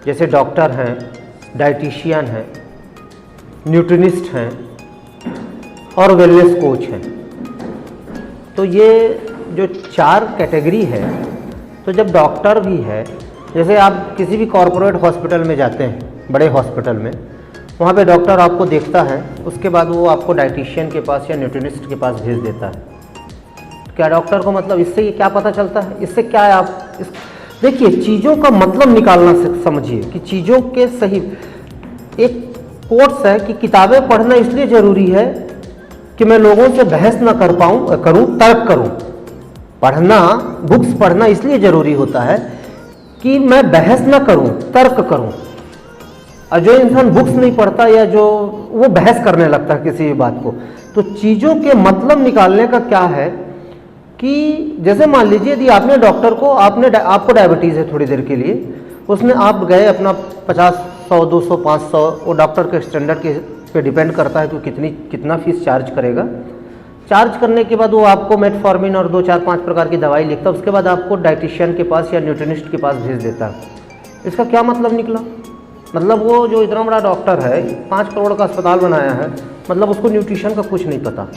जैसे डॉक्टर हैं, डाइटिशियन हैं, न्यूट्रिनिस्ट हैं और वेलनेस कोच हैं। तो ये जो 4 कैटेगरी है, तो जब डॉक्टर भी है, जैसे आप किसी भी कॉरपोरेट हॉस्पिटल में जाते हैं, बड़े हॉस्पिटल में, वहाँ पे डॉक्टर आपको देखता है, उसके बाद वो आपको डाइटिशियन के पास या न्यूट्रिनिस्ट के पास भेज देता है। क्या डॉक्टर को मतलब इससे ये क्या पता चलता है, इससे क्या है आप देखिए, चीज़ों का मतलब निकालना समझिए कि चीज़ों के सही। एक कोर्स है कि किताबें पढ़ना इसलिए ज़रूरी है कि मैं लोगों से बहस ना करूं, तर्क करूं। पढ़ना, बुक्स पढ़ना इसलिए ज़रूरी होता है कि मैं बहस ना करूं, तर्क करूं। और जो इंसान बुक्स नहीं पढ़ता या जो वो बहस करने लगता है किसी भी बात को, तो चीज़ों के मतलब निकालने का क्या है कि जैसे मान लीजिए यदि आपने डॉक्टर को, आपको डायबिटीज़ है थोड़ी देर के लिए, उसने आप गए अपना 50, 100, 200, 500, वो डॉक्टर के स्टैंडर्ड के पे डिपेंड करता है कि कितना फीस चार्ज करेगा। चार्ज करने के बाद वो आपको मेटफॉर्मिन और 2, 4, 5 प्रकार की दवाई लिखता है, उसके बाद आपको डाइटिशियन के पास या न्यूट्रिनिस्ट के पास भेज देता है। इसका क्या मतलब निकला? मतलब वो जो इतना बड़ा डॉक्टर है, 5 करोड़ का अस्पताल बनाया है, मतलब उसको न्यूट्रिशन का कुछ नहीं पता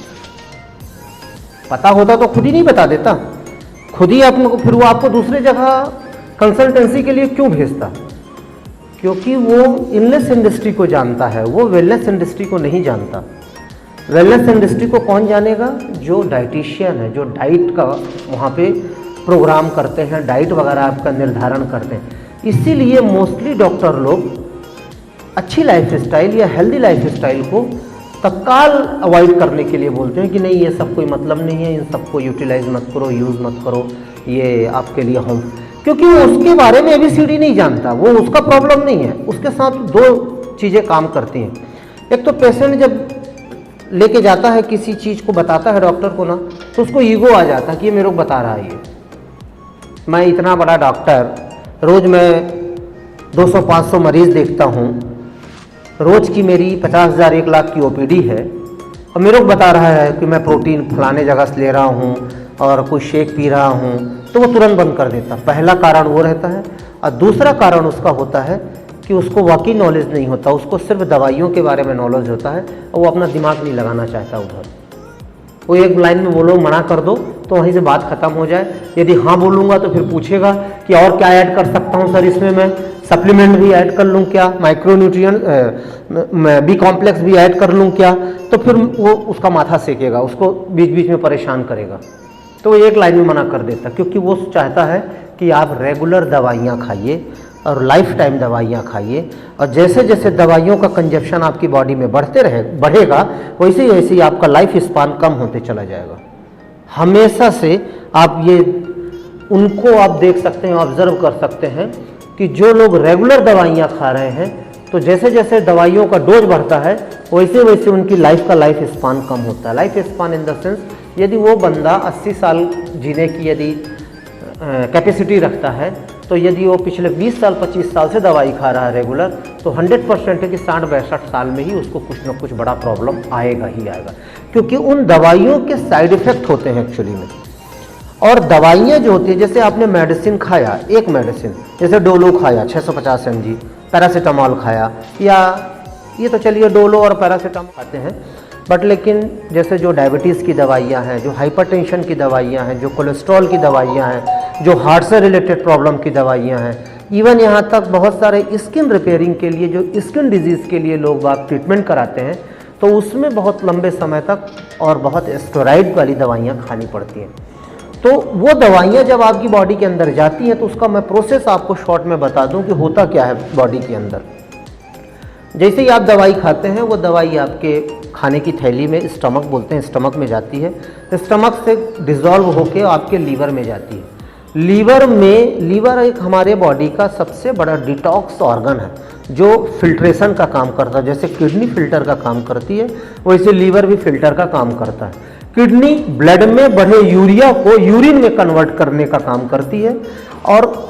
होता तो खुद ही नहीं बता देता, खुद ही आपको, फिर वो आपको दूसरी जगह कंसल्टेंसी के लिए क्यों भेजता? क्योंकि वो इलनेस इंडस्ट्री को जानता है, वो वेलनेस इंडस्ट्री को नहीं जानता। वेलनेस इंडस्ट्री को कौन जानेगा? जो डाइटिशियन है, जो डाइट का वहाँ पे प्रोग्राम करते हैं, डाइट वगैरह आपका निर्धारण करते हैं। इसीलिए मोस्टली डॉक्टर लोग अच्छी लाइफ स्टाइल या हेल्दी लाइफ स्टाइल को तत्काल अवॉइड करने के लिए बोलते हैं कि नहीं, ये सब कोई मतलब नहीं है, इन सबको यूटिलाइज मत करो, यूज़ मत करो, ये आपके लिए हम, क्योंकि वो उसके बारे में ABCD नहीं जानता, वो उसका प्रॉब्लम नहीं है। उसके साथ 2 चीज़ें काम करती हैं। एक तो पेशेंट जब लेके जाता है किसी चीज़ को, बताता है डॉक्टर को ना, तो उसको ईगो आ जाता है कि ये मेरे को बता रहा है, ये मैं इतना बड़ा डॉक्टर, रोज़ मैं 200-500 मरीज़ देखता हूँ, रोज़ की मेरी 50,000 1 लाख की OPD है, और मेरे को बता रहा है कि मैं प्रोटीन फलाने जगह से ले रहा हूँ और कोई शेक पी रहा हूँ, तो वो तुरंत बंद कर देता। पहला कारण वो रहता है। और दूसरा कारण उसका होता है कि उसको वाकई नॉलेज नहीं होता, उसको सिर्फ दवाइयों के बारे में नॉलेज होता है और वो अपना दिमाग नहीं लगाना चाहता उधर। वो एक लाइन में बोलो, मना कर दो तो वहीं से बात खत्म हो जाए। यदि हाँ बोलूँगा तो फिर पूछेगा कि और क्या ऐड कर सकता हूँ सर, इसमें मैं सप्लीमेंट भी ऐड कर लूँ क्या, माइक्रोन्यूट्रिएंट B कॉम्प्लेक्स भी ऐड कर लूँ क्या, तो फिर वो उसका माथा सेकेगा, उसको बीच बीच में परेशान करेगा। तो वो एक लाइन में मना कर देता, क्योंकि वो चाहता है कि आप रेगुलर दवाइयाँ खाइए और लाइफ टाइम दवाइयाँ खाइए, और जैसे जैसे दवाइयों का कंजप्शन आपकी बॉडी में बढ़ेगा, वैसे ही आपका लाइफ स्पान कम होते चला जाएगा। हमेशा से आप ये उनको आप देख सकते हैं, ऑब्जर्व कर सकते हैं कि जो लोग रेगुलर दवाइयाँ खा रहे हैं, तो जैसे जैसे दवाइयों का डोज बढ़ता है, वैसे वैसे उनकी लाइफ स्पान कम होता है। Life span in the sense, यदि वो बंदा 80 साल जीने की यदि कैपेसिटी रखता है, तो यदि वो पिछले 20 साल 25 साल से दवाई खा रहा है रेगुलर, तो 100% है कि 60-62 साल में ही उसको कुछ ना कुछ बड़ा प्रॉब्लम आएगा ही आएगा, क्योंकि उन दवाइयों के साइड इफ़ेक्ट होते हैं एक्चुअली में। और दवाइयाँ जो होती है, जैसे आपने मेडिसिन खाया, एक मेडिसिन जैसे डोलो खाया 650 mg, पैरासीटामॉल खाया, या ये तो चलिए डोलो और पैरासीटामॉल खाते हैं, बट लेकिन जैसे जो डायबिटीज़ की दवाइयाँ हैं, जो हाइपरटेंशन की दवाइयाँ हैं, जो कोलेस्ट्रॉल की दवाइयाँ हैं, जो हार्ट से रिलेटेड प्रॉब्लम की दवाइयाँ हैं, इवन यहाँ तक बहुत सारे स्किन रिपेयरिंग के लिए, जो स्किन डिजीज़ के लिए लोग बाग ट्रीटमेंट कराते हैं, तो उसमें बहुत लंबे समय तक और बहुत स्टेरॉइड वाली दवाइयाँ खानी पड़ती हैं। तो वो दवाइयाँ जब आपकी बॉडी के अंदर जाती हैं, तो उसका मैं प्रोसेस आपको शॉर्ट में बता दूं कि होता क्या है बॉडी के अंदर। जैसे ही आप दवाई खाते हैं, वो दवाई आपके खाने की थैली में, स्टमक बोलते हैं, स्टमक में जाती है, स्टमक से डिज़ोल्व होकर आपके लीवर में जाती है। लीवर एक हमारे बॉडी का सबसे बड़ा डिटॉक्स ऑर्गन है, जो फिल्ट्रेशन का काम करता है। जैसे किडनी फिल्टर का काम करती है, वैसे लीवर भी फिल्टर का काम करता है। किडनी ब्लड में बढ़े यूरिया को यूरिन में कन्वर्ट करने का काम करती है, और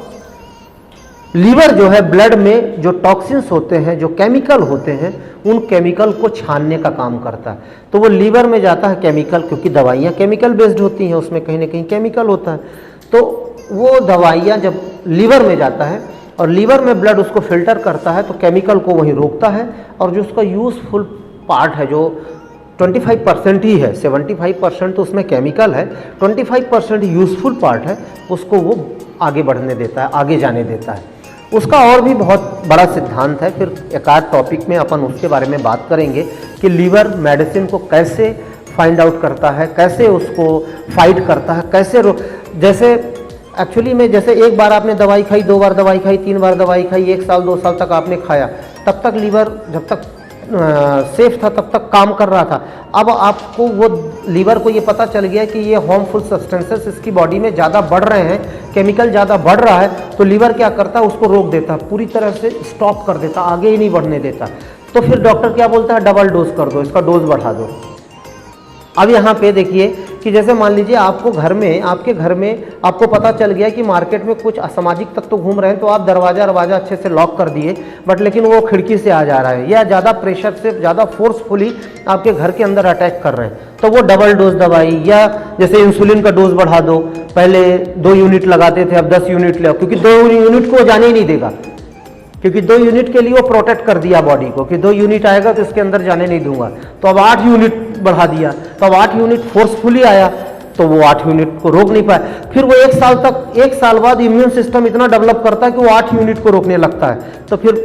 लीवर जो है ब्लड में जो टॉक्सिन्स होते हैं, जो केमिकल होते हैं, उन केमिकल को छानने का काम करता है। तो वो लीवर में जाता है केमिकल, क्योंकि दवाइयाँ केमिकल बेस्ड होती हैं, उसमें कहीं ना कहीं केमिकल होता है। तो वो दवाइयाँ जब लीवर में जाता है, और लीवर में ब्लड उसको फिल्टर करता है तो केमिकल को वहीं रोकता है, और जो उसका यूज़फुल पार्ट है जो 25% ही है, 75% तो उसमें केमिकल है, 25% यूज़फुल पार्ट है, उसको वो आगे बढ़ने देता है, आगे जाने देता है। उसका और भी बहुत बड़ा सिद्धांत है, फिर एक आध टॉपिक में अपन उसके बारे में बात करेंगे कि लीवर मेडिसिन को कैसे फाइंड आउट करता है, कैसे उसको फाइट करता है, कैसे जैसे एक्चुअली में जैसे एक बार आपने दवाई खाई, 2 बार दवाई खाई, 3 बार दवाई खाई, 1 साल 2 साल तक आपने खाया, तब तक लीवर जब तक सेफ था तब तक काम कर रहा था। अब आपको वो लीवर को ये पता चल गया कि ये हार्मफुल सब्सटेंसेस इसकी बॉडी में ज़्यादा बढ़ रहे हैं, केमिकल ज़्यादा बढ़ रहा है, तो लीवर क्या करता है, उसको रोक देता है, पूरी तरह से स्टॉप कर देता, आगे ही नहीं बढ़ने देता। तो फिर डॉक्टर क्या बोलता है, डबल डोज कर दो, इसका डोज बढ़ा दो। अब यहाँ पे देखिए कि जैसे मान लीजिए आपको घर में, आपके घर में आपको पता चल गया कि मार्केट में कुछ असामाजिक तत्व घूम रहे हैं, तो आप दरवाज़ा अच्छे से लॉक कर दिए, बट लेकिन वो खिड़की से आ जा रहा है या ज़्यादा प्रेशर से, ज़्यादा फोर्सफुली आपके घर के अंदर अटैक कर रहे हैं, तो वो डबल डोज दवाई, या जैसे इंसुलिन का डोज बढ़ा दो, पहले 2 यूनिट लगाते थे, अब 10 यूनिट ले, क्योंकि 2 यूनिट को जाने ही नहीं देगा, क्योंकि 2 यूनिट के लिए वो प्रोटेक्ट कर दिया बॉडी को कि 2 यूनिट आएगा तो इसके अंदर जाने नहीं दूंगा, तो अब 8 यूनिट बढ़ा दिया, तो अब 8 यूनिट फोर्सफुली आया, तो वो 8 यूनिट को रोक नहीं पाया। फिर वो 1 साल तक, 1 साल बाद इम्यून सिस्टम इतना डेवलप करता है कि वो 8 यूनिट को रोकने लगता है, तो फिर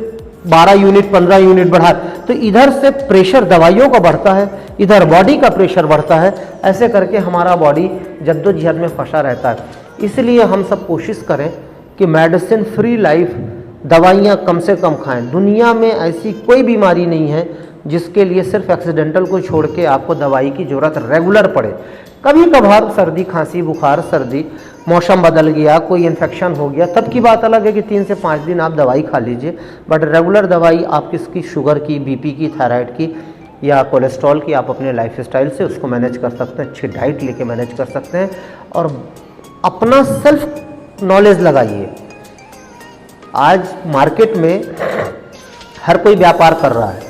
12 यूनिट 15 यूनिट बढ़ा, तो इधर से प्रेशर दवाइयों का बढ़ता है, इधर बॉडी का प्रेशर बढ़ता है, ऐसे करके हमारा बॉडी जद्दोजहद में फंसा रहता है। इसलिए हम सब कोशिश करें कि मेडिसिन फ्री लाइफ, दवाइयाँ कम से कम खाएं। दुनिया में ऐसी कोई बीमारी नहीं है जिसके लिए सिर्फ एक्सीडेंटल को छोड़ के आपको दवाई की ज़रूरत रेगुलर पड़े। कभी कभार सर्दी खांसी बुखार, सर्दी, मौसम बदल गया, कोई इन्फेक्शन हो गया, तब की बात अलग है कि 3 से 5 दिन आप दवाई खा लीजिए, बट रेगुलर दवाई आप किसकी, शुगर की, बीपी की, थायराइड की या कोलेस्ट्रॉल की, आप अपने लाइफ स्टाइल से उसको मैनेज कर सकते हैं, अच्छी डाइट लेके मैनेज कर सकते हैं, और अपना सेल्फ नॉलेज लगाइए। आज मार्केट में हर कोई व्यापार कर रहा है,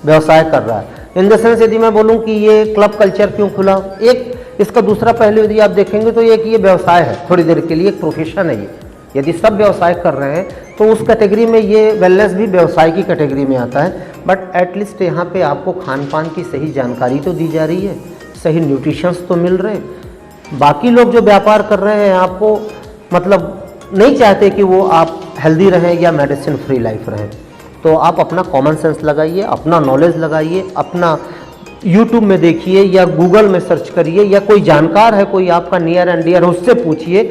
व्यवसाय कर रहा है। इन द सेंस यदि मैं बोलूं कि ये क्लब कल्चर क्यों खुला, एक इसका दूसरा पहलू यदि आप देखेंगे तो एक ये व्यवसाय है, थोड़ी देर के लिए एक प्रोफेशन है ये। यदि सब व्यवसाय कर रहे हैं तो उस कैटेगरी में ये वेलनेस भी व्यवसाय की कैटेगरी में आता है, बट एटलीस्ट यहाँ पे आपको खान पान की सही जानकारी तो दी जा रही है, सही न्यूट्रिशंस तो मिल रहे हैं। बाकी लोग जो व्यापार कर रहे हैं आपको मतलब नहीं चाहते कि वो आप हेल्दी रहें या मेडिसिन फ्री लाइफ रहें, तो आप अपना कॉमन सेंस लगाइए, अपना नॉलेज लगाइए, अपना यूट्यूब में देखिए या गूगल में सर्च करिए, या कोई जानकार है, कोई आपका नियर एंड डियर, उससे पूछिए।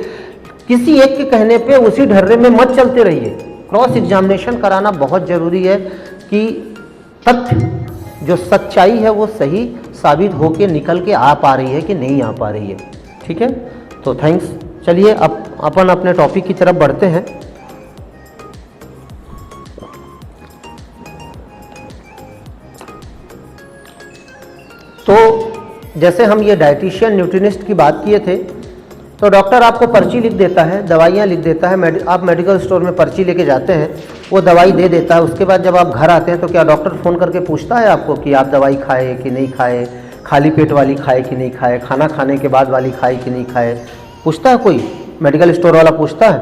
किसी एक के कहने पे उसी ढर्रे में मत चलते रहिए, क्रॉस एग्जामिनेशन कराना बहुत ज़रूरी है कि तथ्य जो सच्चाई है वो सही साबित होके निकल के आ पा रही है कि नहीं आ पा रही है। ठीक है, तो थैंक्स। चलिए अब अपन अपने टॉपिक की तरफ बढ़ते हैं। तो जैसे हम ये डाइटिशियन न्यूट्रिनिस्ट की बात किए थे, तो डॉक्टर आपको पर्ची लिख देता है, दवाइयाँ लिख देता है, आप मेडिकल स्टोर में पर्ची लेके जाते हैं, वो दवाई दे देता है। उसके बाद जब आप घर आते हैं तो क्या डॉक्टर फ़ोन करके पूछता है आपको कि आप दवाई खाए कि नहीं खाए, खाली पेट वाली खाए कि नहीं खाए, खाना खाने के बाद वाली खाए कि नहीं खाए, पूछता है कोई? मेडिकल स्टोर वाला पूछता है?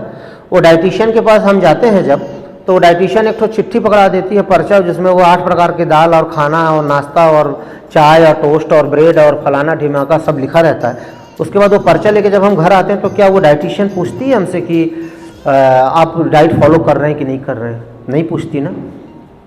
वो डाइटिशियन के पास हम जाते हैं जब, तो डाइटिशियन एक तो चिट्ठी पकड़ा देती है, पर्चा, जिसमें वो 8 प्रकार के दाल और खाना और नाश्ता और चाय और टोस्ट और ब्रेड और फलाना ढिमाका सब लिखा रहता है। उसके बाद वो पर्चा लेके जब हम घर आते हैं तो क्या वो डाइटिशियन पूछती है हमसे कि आप डाइट फॉलो कर रहे हैं कि नहीं कर रहे हैं? नहीं पूछती ना।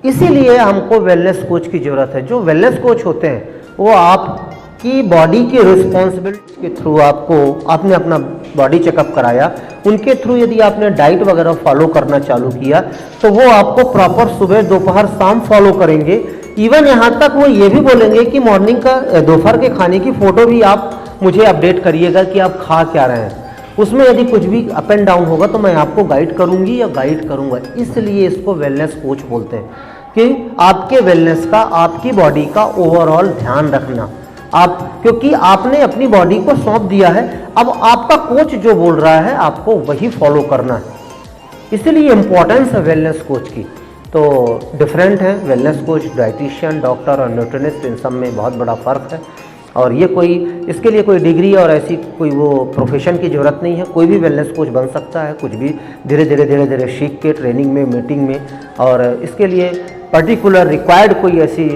इसीलिए हमको वेलनेस कोच की ज़रूरत है। जो वेलनेस कोच होते हैं वो आपकी बॉडी की रिस्पॉन्सिबिलिटी के थ्रू, आपने अपना बॉडी चेकअप कराया, उनके थ्रू यदि आपने डाइट वगैरह फॉलो करना चालू किया तो वो आपको प्रॉपर सुबह दोपहर शाम फॉलो करेंगे। इवन यहाँ तक वो ये भी बोलेंगे कि मॉर्निंग का, दोपहर के खाने की फ़ोटो भी आप मुझे अपडेट करिएगा कि आप खा क्या रहे हैं। उसमें यदि कुछ भी अप एंड डाउन होगा तो मैं आपको गाइड करूँगी या गाइड करूँगा। इसलिए इसको वेलनेस कोच बोलते हैं कि आपके वेलनेस का, आपकी बॉडी का ओवरऑल ध्यान रखना। क्योंकि आपने अपनी बॉडी को सौंप दिया है, अब आपका कोच जो बोल रहा है आपको वही फॉलो करना है। इसलिए इम्पोर्टेंस है वेलनेस कोच की। तो डिफरेंट है वेलनेस कोच, डाइटिशियन, डॉक्टर और न्यूट्रिनिस्ट, इन सब में बहुत बड़ा फ़र्क है। और ये कोई इसके लिए कोई डिग्री और ऐसी कोई वो प्रोफेशन की ज़रूरत नहीं है, कोई भी वेलनेस कोच बन सकता है, कुछ भी धीरे धीरे सीख के ट्रेनिंग में, मीटिंग में। और इसके लिए पर्टिकुलर रिक्वायर्ड कोई ऐसी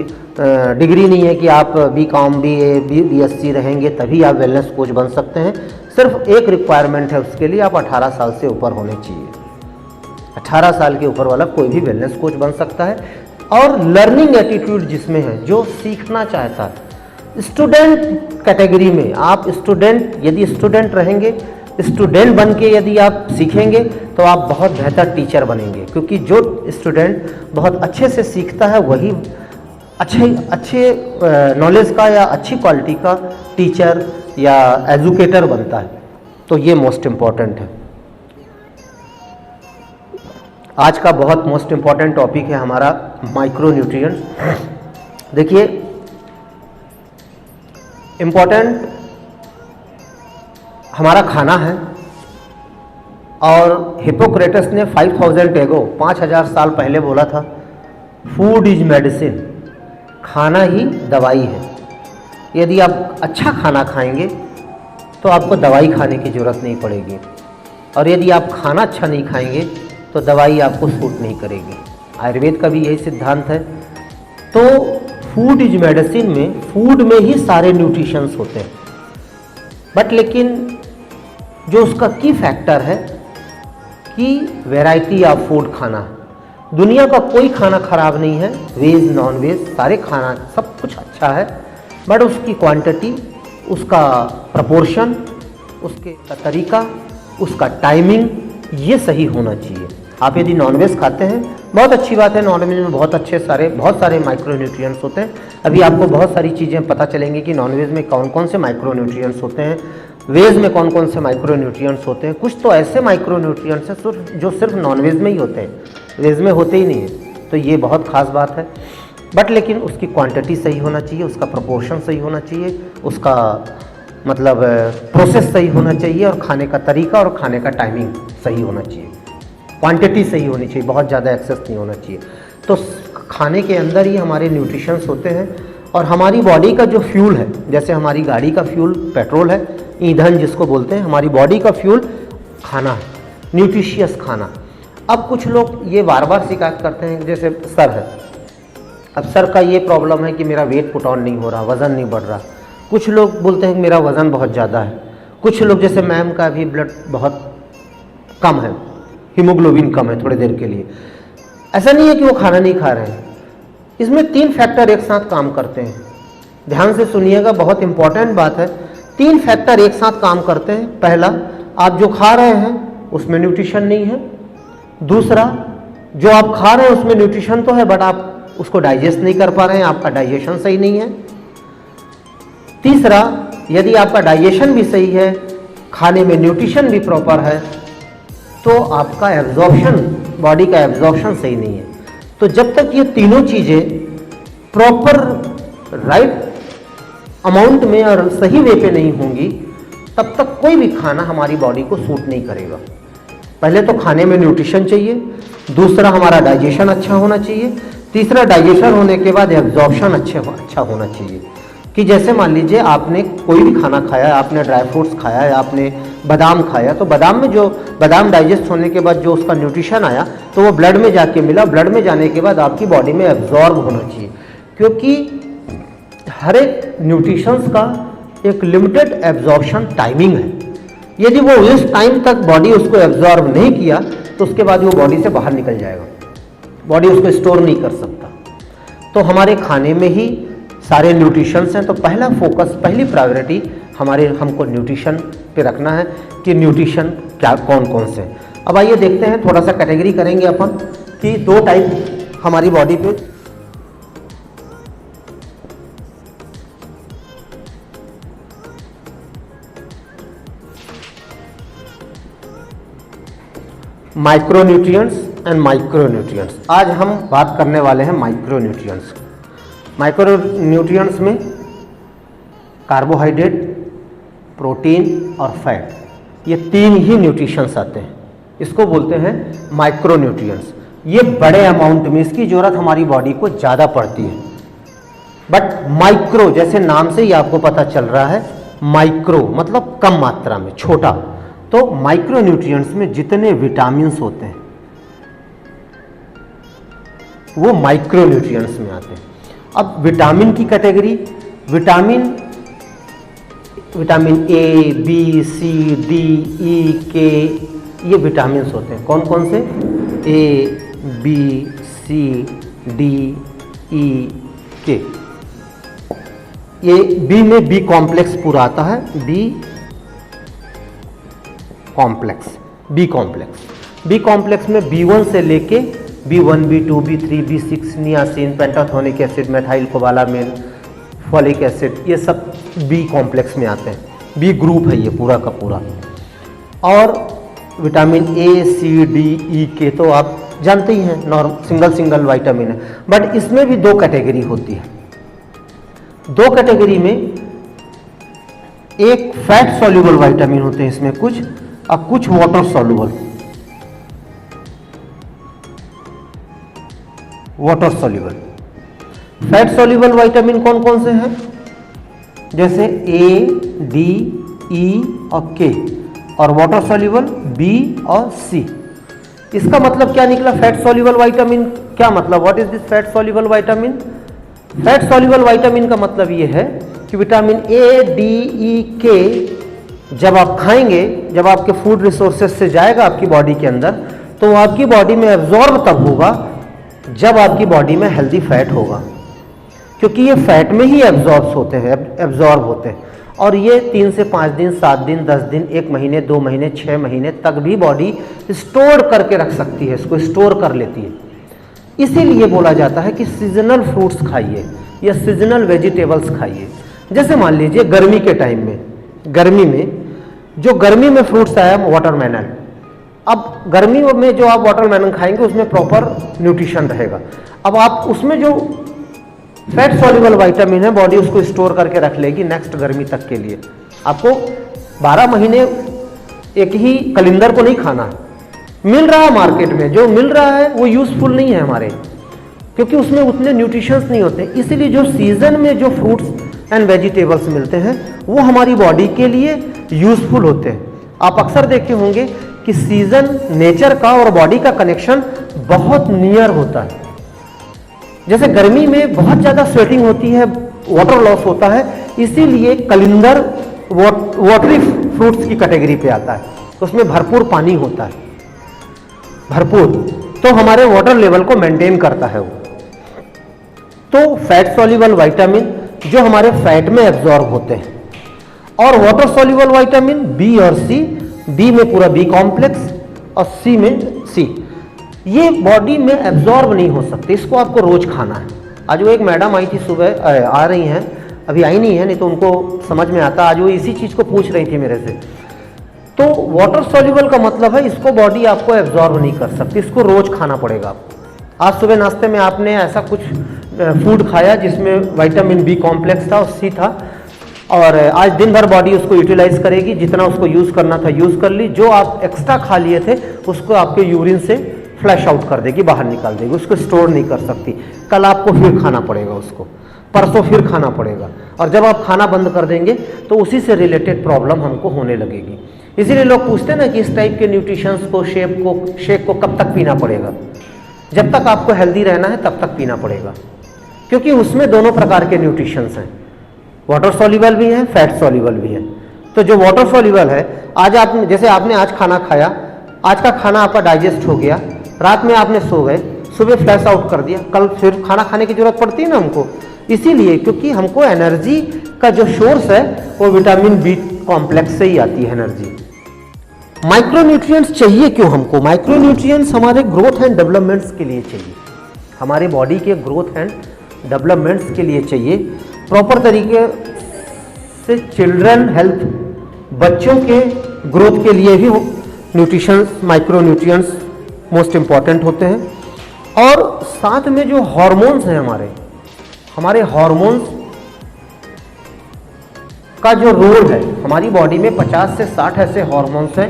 डिग्री नहीं है कि आप BCom BA BSc रहेंगे तभी आप वेलनेस कोच बन सकते हैं। सिर्फ एक रिक्वायरमेंट है उसके लिए, आप 18 साल से ऊपर होने चाहिए। 18 साल के ऊपर वाला कोई भी वेलनेस कोच बन सकता है। और लर्निंग एटीट्यूड जिसमें है, जो सीखना चाहता है, स्टूडेंट कैटेगरी में आप यदि स्टूडेंट रहेंगे, स्टूडेंट बन के यदि आप सीखेंगे तो आप बहुत बेहतर टीचर बनेंगे, क्योंकि जो स्टूडेंट बहुत अच्छे से सीखता है वही अच्छे नॉलेज का या अच्छी क्वालिटी का टीचर या एजुकेटर बनता है। तो ये मोस्ट इम्पॉर्टेंट है। आज का बहुत मोस्ट इम्पॉर्टेंट टॉपिक है हमारा माइक्रो न्यूट्रिएंट्स। देखिए, इम्पॉर्टेंट हमारा खाना है, और हिपोक्रेटस ने 5000 साल पहले बोला था, फूड इज मेडिसिन, खाना ही दवाई है। यदि आप अच्छा खाना खाएंगे तो आपको दवाई खाने की ज़रूरत नहीं पड़ेगी, और यदि आप खाना अच्छा नहीं खाएंगे तो दवाई आपको सूट नहीं करेगी। आयुर्वेद का भी यही सिद्धांत है। तो फूड इज मेडिसिन में, फूड में ही सारे न्यूट्रिशंस होते हैं, बट लेकिन जो उसका की फैक्टर है कि वैरायटी ऑफ फूड खाना। दुनिया का कोई खाना खराब नहीं है, वेज नॉन वेज सारे खाना सब कुछ अच्छा है, बट उसकी क्वांटिटी, उसका प्रपोर्शन, उसके तरीका, उसका टाइमिंग, ये सही होना चाहिए। आप यदि नॉनवेज खाते हैं, बहुत अच्छी बात है, नॉनवेज में बहुत सारे माइक्रो न्यूट्रिएंट्स होते हैं। अभी आपको बहुत सारी चीज़ें पता चलेंगी कि नॉनवेज में कौन कौन से माइक्रो न्यूट्रिएंट्स होते हैं, वेज में कौन कौन से माइक्रो न्यूट्रिएंट्स होते हैं। कुछ तो ऐसे माइक्रो न्यूट्रिएंट्स हैं जो सिर्फ नॉनवेज में ही होते हैं, वेज में होते ही नहीं है। तो ये बहुत ख़ास बात है, बट लेकिन उसकी क्वांटिटी सही होना चाहिए, उसका प्रोपोर्शन सही होना चाहिए, उसका मतलब प्रोसेस सही होना चाहिए, और खाने का तरीका और खाने का टाइमिंग सही होना चाहिए, क्वांटिटी सही होनी चाहिए, बहुत ज़्यादा एक्सेस नहीं होना चाहिए। तो खाने के अंदर ही हमारे न्यूट्रिशंस होते हैं। और हमारी बॉडी का जो फ्यूल है, जैसे हमारी गाड़ी का फ्यूल पेट्रोल है, ईंधन जिसको बोलते हैं, हमारी बॉडी का फ्यूल खाना है, न्यूट्रिशियस खाना। अब कुछ लोग ये बार बार शिकायत करते हैं, जैसे सर है, अब सर का ये प्रॉब्लम है कि मेरा वेट पुट ऑन नहीं हो रहा, वज़न नहीं बढ़ रहा। कुछ लोग बोलते हैं कि मेरा वज़न बहुत ज़्यादा है। कुछ लोग जैसे मैम का भी ब्लड बहुत कम है, हीमोग्लोबिन कम है थोड़ी देर के लिए। ऐसा नहीं है कि वो खाना नहीं खा रहे हैं, इसमें 3 फैक्टर एक साथ काम करते हैं। ध्यान से सुनिएगा, बहुत इंपॉर्टेंट बात है। 3 फैक्टर एक साथ काम करते हैं। पहला, आप जो खा रहे हैं उसमें न्यूट्रिशन नहीं है। दूसरा, जो आप खा रहे हैं उसमें न्यूट्रिशन तो है, बट आप उसको डाइजेस्ट नहीं कर पा रहे हैं, आपका डाइजेशन सही नहीं है। तीसरा, यदि आपका डाइजेशन भी सही है, खाने में न्यूट्रिशन भी प्रॉपर है, तो आपका एब्जॉर्प्शन, बॉडी का एब्जॉर्प्शन सही नहीं है। तो जब तक ये तीनों चीज़ें प्रॉपर राइट अमाउंट में और सही वे पे नहीं होंगी, तब तक कोई भी खाना हमारी बॉडी को सूट नहीं करेगा। पहले तो खाने में न्यूट्रिशन चाहिए, दूसरा हमारा डाइजेशन अच्छा होना चाहिए, तीसरा डाइजेशन होने के बाद एब्जॉर्प्शन अच्छा होना चाहिए। कि जैसे मान लीजिए आपने कोई भी खाना खाया है, आपने ड्राई फ्रूट्स खाया है, आपने बादाम खाया, तो बादाम में जो बादाम डाइजेस्ट होने के बाद जो उसका न्यूट्रिशन आया तो वो ब्लड में जाके मिला। ब्लड में जाने के बाद आपकी बॉडी में एब्जॉर्ब होना चाहिए, क्योंकि हर एक न्यूट्रिशंस का एक लिमिटेड एब्जॉर्प्शन टाइमिंग है। यदि वो इस टाइम तक बॉडी उसको एब्जॉर्ब नहीं किया तो उसके बाद वो बॉडी से बाहर निकल जाएगा, बॉडी उसको स्टोर नहीं कर सकता। तो हमारे खाने में ही सारे न्यूट्रिशंस हैं। तो पहला फोकस, पहली प्रायोरिटी हमको न्यूट्रिशन पे रखना है कि न्यूट्रिशन क्या कौन कौन से। अब आइए देखते हैं, थोड़ा सा कैटेगरी करेंगे अपन कि 2 टाइप हमारी बॉडी पे माइक्रोन्यूट्रिएंट्स एंड माइक्रोन्यूट्रिएंट्स। आज हम बात करने वाले हैं माइक्रोन्यूट्रिएंट्स। माइक्रोन्यूट्रिएंट्स में कार्बोहाइड्रेट, प्रोटीन और फैट, ये 3 ही न्यूट्रिशंस आते हैं। इसको बोलते हैं माइक्रोन्यूट्रिएंट्स। ये बड़े अमाउंट में, इसकी ज़रूरत हमारी बॉडी को ज़्यादा पड़ती है। बट माइक्रो, जैसे नाम से ही आपको पता चल रहा है, माइक्रो मतलब कम मात्रा में, छोटा। तो माइक्रो न्यूट्रिएंट्स में जितने विटामिन्स होते हैं वो माइक्रो न्यूट्रिएंट्स में आते हैं। अब विटामिन की category, vitamin A, B, C, D, E, K, ये विटामिन्स होते हैं। कौन कौन से? ए, B, C, D, E, K. ये बी में बी कॉम्प्लेक्स पूरा आता है, बी कॉम्प्लेक्स में B1 से लेके B1, B2, B3, B6, niacin, pantothenic acid, methyl cobalamin, folic acid, ये सब बी कॉम्प्लेक्स में आते हैं। बी ग्रुप है ये पूरा का पूरा। और vitamin A, C, D, E, के तो आप जानते ही हैं, नॉर्मल सिंगल विटामिन है। बट इसमें भी दो कैटेगरी होती है। दो कैटेगरी में एक फैट सॉल्युबल विटामिन होते हैं इसमें कुछ, और कुछ water soluble. Fat soluble vitamin कौन कौन से हैं? जैसे ए, डी, ई और के, और वाटर सॉल्युबल बी और सी। इसका मतलब क्या निकला? फैट सॉल्युबल विटामिन क्या मतलब? What is this fat soluble vitamin? Fat soluble vitamin का मतलब ये है कि विटामिन ए, डी, ई, के जब आप खाएंगे, जब आपके फूड रिसोर्सेज से जाएगा आपकी बॉडी के अंदर, तो वो आपकी बॉडी में एब्जॉर्ब तब होगा जब आपकी बॉडी में हेल्दी फैट होगा, क्योंकि ये फैट में ही एब्जॉर्ब होते हैं। और ये 3 से 5 दिन, 7 दिन, 10 दिन, 1 महीने, 2 महीने, 6 महीने तक भी बॉडी स्टोर करके रख सकती है, इसको स्टोर कर लेती है। इसीलिए बोला जाता है कि सीजनल फ्रूट्स खाइए या सीजनल वेजिटेबल्स खाइए। जैसे मान लीजिए गर्मी के टाइम में, गर्मी में फ्रूट्स आया वाटरमेलन। अब गर्मी में जो आप वाटरमेलन खाएंगे उसमें प्रॉपर न्यूट्रिशन रहेगा। अब आप उसमें जो फैट सॉल्युबल विटामिन है बॉडी उसको स्टोर करके रख लेगी नेक्स्ट गर्मी तक के लिए। आपको 12 महीने एक ही कलिंदर को नहीं खाना है। मिल रहा है मार्केट में, जो मिल रहा है वो यूजफुल नहीं है हमारे, क्योंकि उसमें उतने न्यूट्रिशंस नहीं होते। इसीलिए जो सीजन में जो फ्रूट्स एंड वेजिटेबल्स मिलते हैं वो हमारी बॉडी के लिए यूजफुल होते हैं। आप अक्सर देखे होंगे कि सीजन नेचर का और बॉडी का कनेक्शन बहुत नियर होता है। जैसे गर्मी में बहुत ज़्यादा स्वेटिंग होती है, वाटर लॉस होता है, इसीलिए कलिंदर वाटरी फ्रूट्स की कैटेगरी पे आता है। उसमें भरपूर पानी होता है, भरपूर, तो हमारे वाटर लेवल को मेंटेन करता है वो। तो फैट सॉल्युबल विटामिन जो हमारे फैट में एब्जॉर्ब होते हैं, और वाटर सॉल्युबल विटामिन बी और सी, बी में पूरा बी कॉम्प्लेक्स और सी में सी, ये बॉडी में एब्जॉर्ब नहीं हो सकते, इसको आपको रोज खाना है। आज वो एक मैडम आई थी सुबह, आ रही हैं, अभी आई नहीं है, नहीं तो उनको समझ में आता। आज वो इसी चीज़ को पूछ रही थी मेरे से। तो वाटर सॉल्युबल का मतलब है इसको बॉडी आपको एब्जॉर्ब नहीं कर सकती, इसको रोज खाना पड़ेगा आपको। आज सुबह नाश्ते में आपने ऐसा कुछ फूड खाया जिसमें विटामिन बी कॉम्प्लेक्स था और सी था, और आज दिन भर बॉडी उसको यूटिलाइज करेगी, जितना उसको यूज़ करना था यूज़ कर ली, जो आप एक्स्ट्रा खा लिए थे उसको आपके यूरिन से फ्लैश आउट कर देगी, बाहर निकाल देगी, उसको स्टोर नहीं कर सकती। कल आपको फिर खाना पड़ेगा उसको, परसों फिर खाना पड़ेगा, और जब आप खाना बंद कर देंगे तो उसी से रिलेटेड प्रॉब्लम हमको होने लगेगी। इसीलिए लोग पूछते हैं ना कि इस टाइप के न्यूट्रिशंस को, शेक को कब तक पीना पड़ेगा। जब तक आपको हेल्दी रहना है तब तक पीना पड़ेगा, क्योंकि उसमें दोनों प्रकार के न्यूट्रिशंस हैं, वाटर सॉल्युबल भी है, फैट सॉल्युबल भी है। तो जो वाटर सॉल्युबल है, आज आपने, जैसे आपने आज खाना खाया, आज का खाना आपका डाइजेस्ट हो गया, रात में आपने सो गए, सुबह फ्लैश आउट कर दिया, कल फिर खाना खाने की जरूरत पड़ती है ना हमको, इसीलिए क्योंकि हमको एनर्जी का जो सोर्स है वो विटामिन बी कॉम्प्लेक्स से ही आती है एनर्जी। माइक्रोन्यूट्रिएंट्स चाहिए क्यों हमको? माइक्रोन्यूट्रिएंट्स हमारे ग्रोथ एंड डेवलपमेंट्स के लिए चाहिए, हमारे बॉडी के ग्रोथ एंड डेवलपमेंट्स के लिए चाहिए। प्रॉपर तरीके से चिल्ड्रन हेल्थ, बच्चों के ग्रोथ के लिए भी न्यूट्रिशन, माइक्रोन्यूट्रिएंट्स मोस्ट इम्पॉर्टेंट होते हैं। और साथ में जो हार्मोन्स हैं हमारे हार्मोन्स का जो रोल है, हमारी बॉडी में 50 से 60 ऐसे हार्मोन्स हैं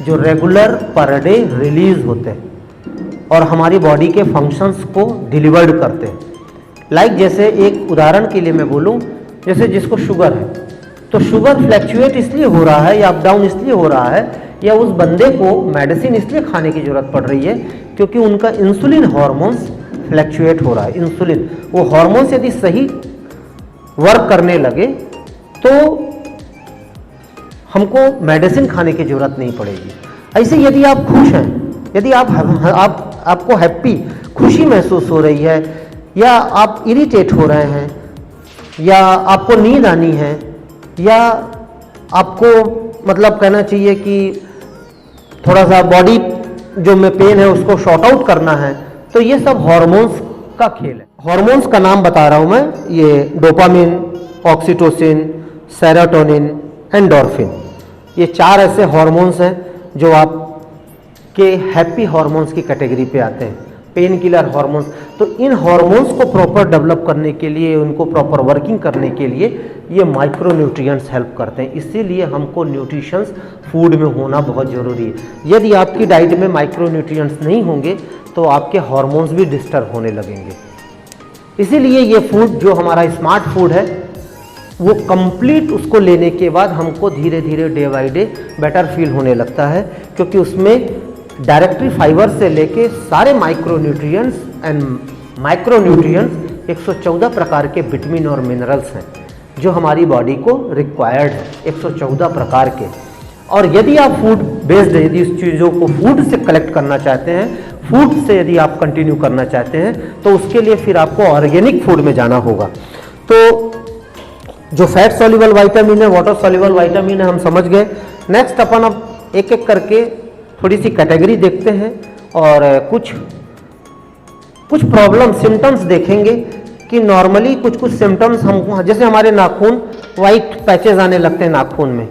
जो रेगुलर पर डे रिलीज होते हैं और हमारी बॉडी के फंक्शंस को डिलीवर्ड करते हैं। लाइक जैसे एक उदाहरण के लिए मैं बोलूं, जैसे जिसको शुगर है, तो शुगर फ्लैक्चुएट इसलिए हो रहा है या अप डाउन इसलिए हो रहा है, या उस बंदे को मेडिसिन इसलिए खाने की जरूरत पड़ रही है क्योंकि उनका इंसुलिन हार्मोन्स फ्लैक्चुएट हो रहा है। इंसुलिन, वो हार्मोन्स यदि सही वर्क करने लगे तो हमको मेडिसिन खाने की जरूरत नहीं पड़ेगी। ऐसे यदि आप खुश हैं, यदि आपको हैप्पी, खुशी महसूस हो रही है, या आप इरिटेट हो रहे हैं, या आपको नींद आनी है, या आपको मतलब कहना चाहिए कि थोड़ा सा बॉडी जो में पेन है उसको शॉर्ट आउट करना है, तो ये सब हार्मोन्स का खेल है। हार्मोन्स का नाम बता रहा हूं मैं, ये डोपामिन, ऑक्सीटोसिन, सेरोटोनिन, एंडोर्फिन, ये 4 ऐसे हार्मोन्स हैं जो आपके हैप्पी हार्मोन्स की कैटेगरी पे आते हैं, पेन किलर हार्मोन्स। तो इन हार्मोन्स को प्रॉपर डेवलप करने के लिए, उनको प्रॉपर वर्किंग करने के लिए ये माइक्रो न्यूट्रिएंट्स हेल्प करते हैं। इसीलिए हमको न्यूट्रिशंस फूड में होना बहुत ज़रूरी है। यदि आपकी डाइट में माइक्रो न्यूट्रिएंट्स नहीं होंगे तो आपके हार्मोन्स भी डिस्टर्ब होने लगेंगे। इसीलिए ये फूड जो हमारा स्मार्ट फूड है, वो कंप्लीट उसको लेने के बाद हमको धीरे धीरे day by day better feel होने लगता है, क्योंकि उसमें डायरेक्टरी फाइबर से लेके सारे माइक्रोन्यूट्रिएंट्स एंड माइक्रोन्यूट्रिएंट्स 114 प्रकार के विटामिन और मिनरल्स हैं जो हमारी बॉडी को रिक्वायर्ड है, 114 प्रकार के। और यदि आप फूड बेस्ड, यदि इस चीज़ों को फूड से कलेक्ट करना चाहते हैं, फूड से यदि आप कंटिन्यू करना चाहते हैं, तो उसके लिए फिर आपको ऑर्गेनिक फूड में जाना होगा। तो जो फैट सॉल्युबल विटामिन है, वाटर सॉल्युबल विटामिन है, हम समझ गए। नेक्स्ट अपन अब एक एक करके थोड़ी सी कैटेगरी देखते हैं और कुछ प्रॉब्लम सिम्टम्स देखेंगे कि नॉर्मली कुछ सिम्टम्स हम, जैसे हमारे नाखून वाइट पैचेज आने लगते हैं नाखून में,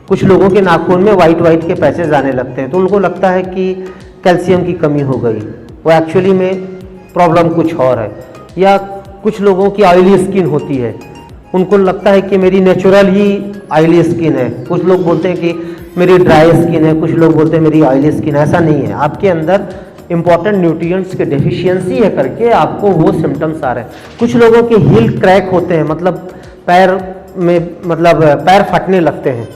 कुछ लोगों के नाखून में वाइट के पैचेज आने लगते हैं, तो उनको लगता है कि कैल्शियम की कमी हो गई, वो एक्चुअली में प्रॉब्लम कुछ और है। या कुछ लोगों की ऑयली स्किन होती है, उनको लगता है कि मेरी नेचुरल ही ऑयली स्किन है। कुछ लोग बोलते हैं कि मेरी ड्राई स्किन है, कुछ लोग बोलते हैं मेरी ऑयली स्किन है। ऐसा नहीं है, आपके अंदर इंपॉर्टेंट न्यूट्रिएंट्स के डेफिशिएंसी है करके आपको वो सिम्टम्स आ रहे हैं। कुछ लोगों के हील क्रैक होते हैं, मतलब पैर में, मतलब पैर फटने लगते हैं,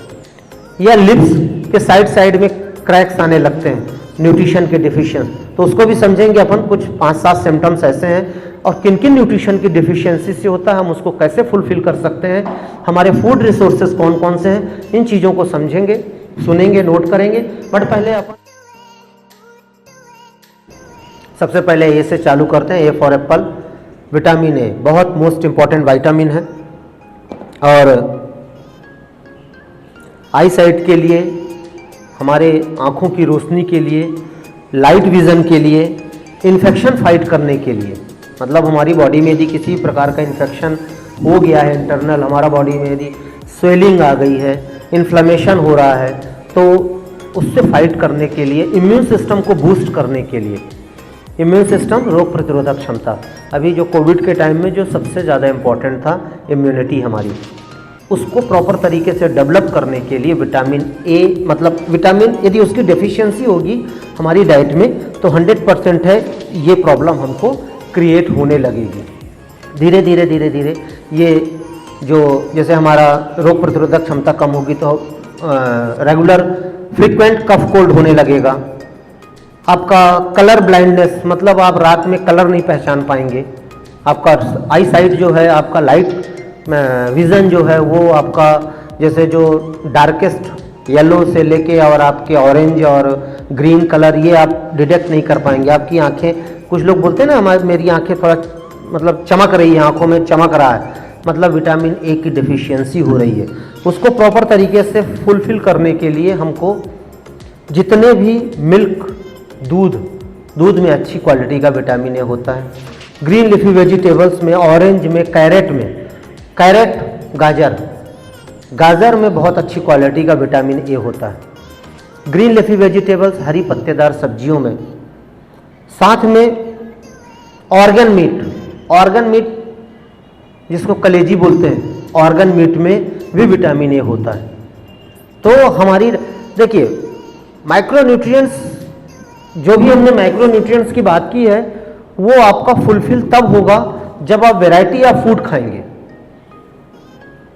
या लिप्स के साइड में क्रैक्स आने लगते हैं न्यूट्रिशन के डिफिशियंस, तो उसको भी समझेंगे अपन। कुछ 5-7 सिम्टम्स ऐसे हैं और किन किन न्यूट्रिशन की डिफिशियंसी से होता है, हम उसको कैसे फुलफिल कर सकते हैं, हमारे फूड रिसोर्सेज कौन कौन से हैं, इन चीज़ों को समझेंगे, सुनेंगे, नोट करेंगे। बट पहले अपन सबसे पहले ए से चालू करते हैं। A for Apple, vitamin A बहुत मोस्ट इंपॉर्टेंट विटामिन है और आई साइट के लिए, हमारे आँखों की रोशनी के लिए, लाइट विज़न के लिए, इन्फेक्शन फाइट करने के लिए, मतलब हमारी बॉडी में यदि किसी प्रकार का इन्फेक्शन हो गया है इंटरनल, हमारा बॉडी में यदि स्वेलिंग आ गई है, इन्फ्लेमेशन हो रहा है, तो उससे फाइट करने के लिए, इम्यून सिस्टम को बूस्ट करने के लिए, इम्यून सिस्टम रोग प्रतिरोधक क्षमता, अभी जो कोविड के टाइम में जो सबसे ज़्यादा इम्पॉर्टेंट था इम्यूनिटी हमारी, उसको प्रॉपर तरीके से डेवलप करने के लिए विटामिन ए, मतलब विटामिन यदि उसकी डेफिशिएंसी होगी हमारी डाइट में तो 100% है ये प्रॉब्लम हमको क्रिएट होने लगेगी। धीरे धीरे ये जो, जैसे हमारा रोग प्रतिरोधक क्षमता कम होगी तो रेगुलर फ्रीक्वेंट कफ कोल्ड होने लगेगा। आपका कलर ब्लाइंडनेस, मतलब आप रात में कलर नहीं पहचान पाएंगे, आपका आई साइट जो है, आपका लाइट विज़न जो है वो आपका, जैसे जो डार्केस्ट येलो से लेके और आपके ऑरेंज और ग्रीन कलर, ये आप डिटेक्ट नहीं कर पाएंगे। आपकी आंखें, कुछ लोग बोलते हैं ना मेरी आंखें थोड़ा मतलब चमक रही है, आंखों में चमक रहा है, मतलब विटामिन ए की डेफिशिएंसी हो रही है। उसको प्रॉपर तरीके से फुलफिल करने के लिए हमको जितने भी मिल्क, दूध में अच्छी क्वालिटी का विटामिन ए होता है। ग्रीन लीफी वेजिटेबल्स में, ऑरेंज में, कैरेट, गाजर में बहुत अच्छी क्वालिटी का विटामिन ए होता है। ग्रीन लीफी वेजिटेबल्स, हरी पत्तेदार सब्जियों में, साथ में ऑर्गन मीट जिसको कलेजी बोलते हैं, ऑर्गन मीट में भी विटामिन ए होता है। तो हमारी देखिए माइक्रोन्यूट्रिएंट्स, जो भी हमने माइक्रोन्यूट्रिएंट्स की बात की है वो आपका फुलफिल तब होगा जब आप वैरायटी ऑफ फूड खाएंगे,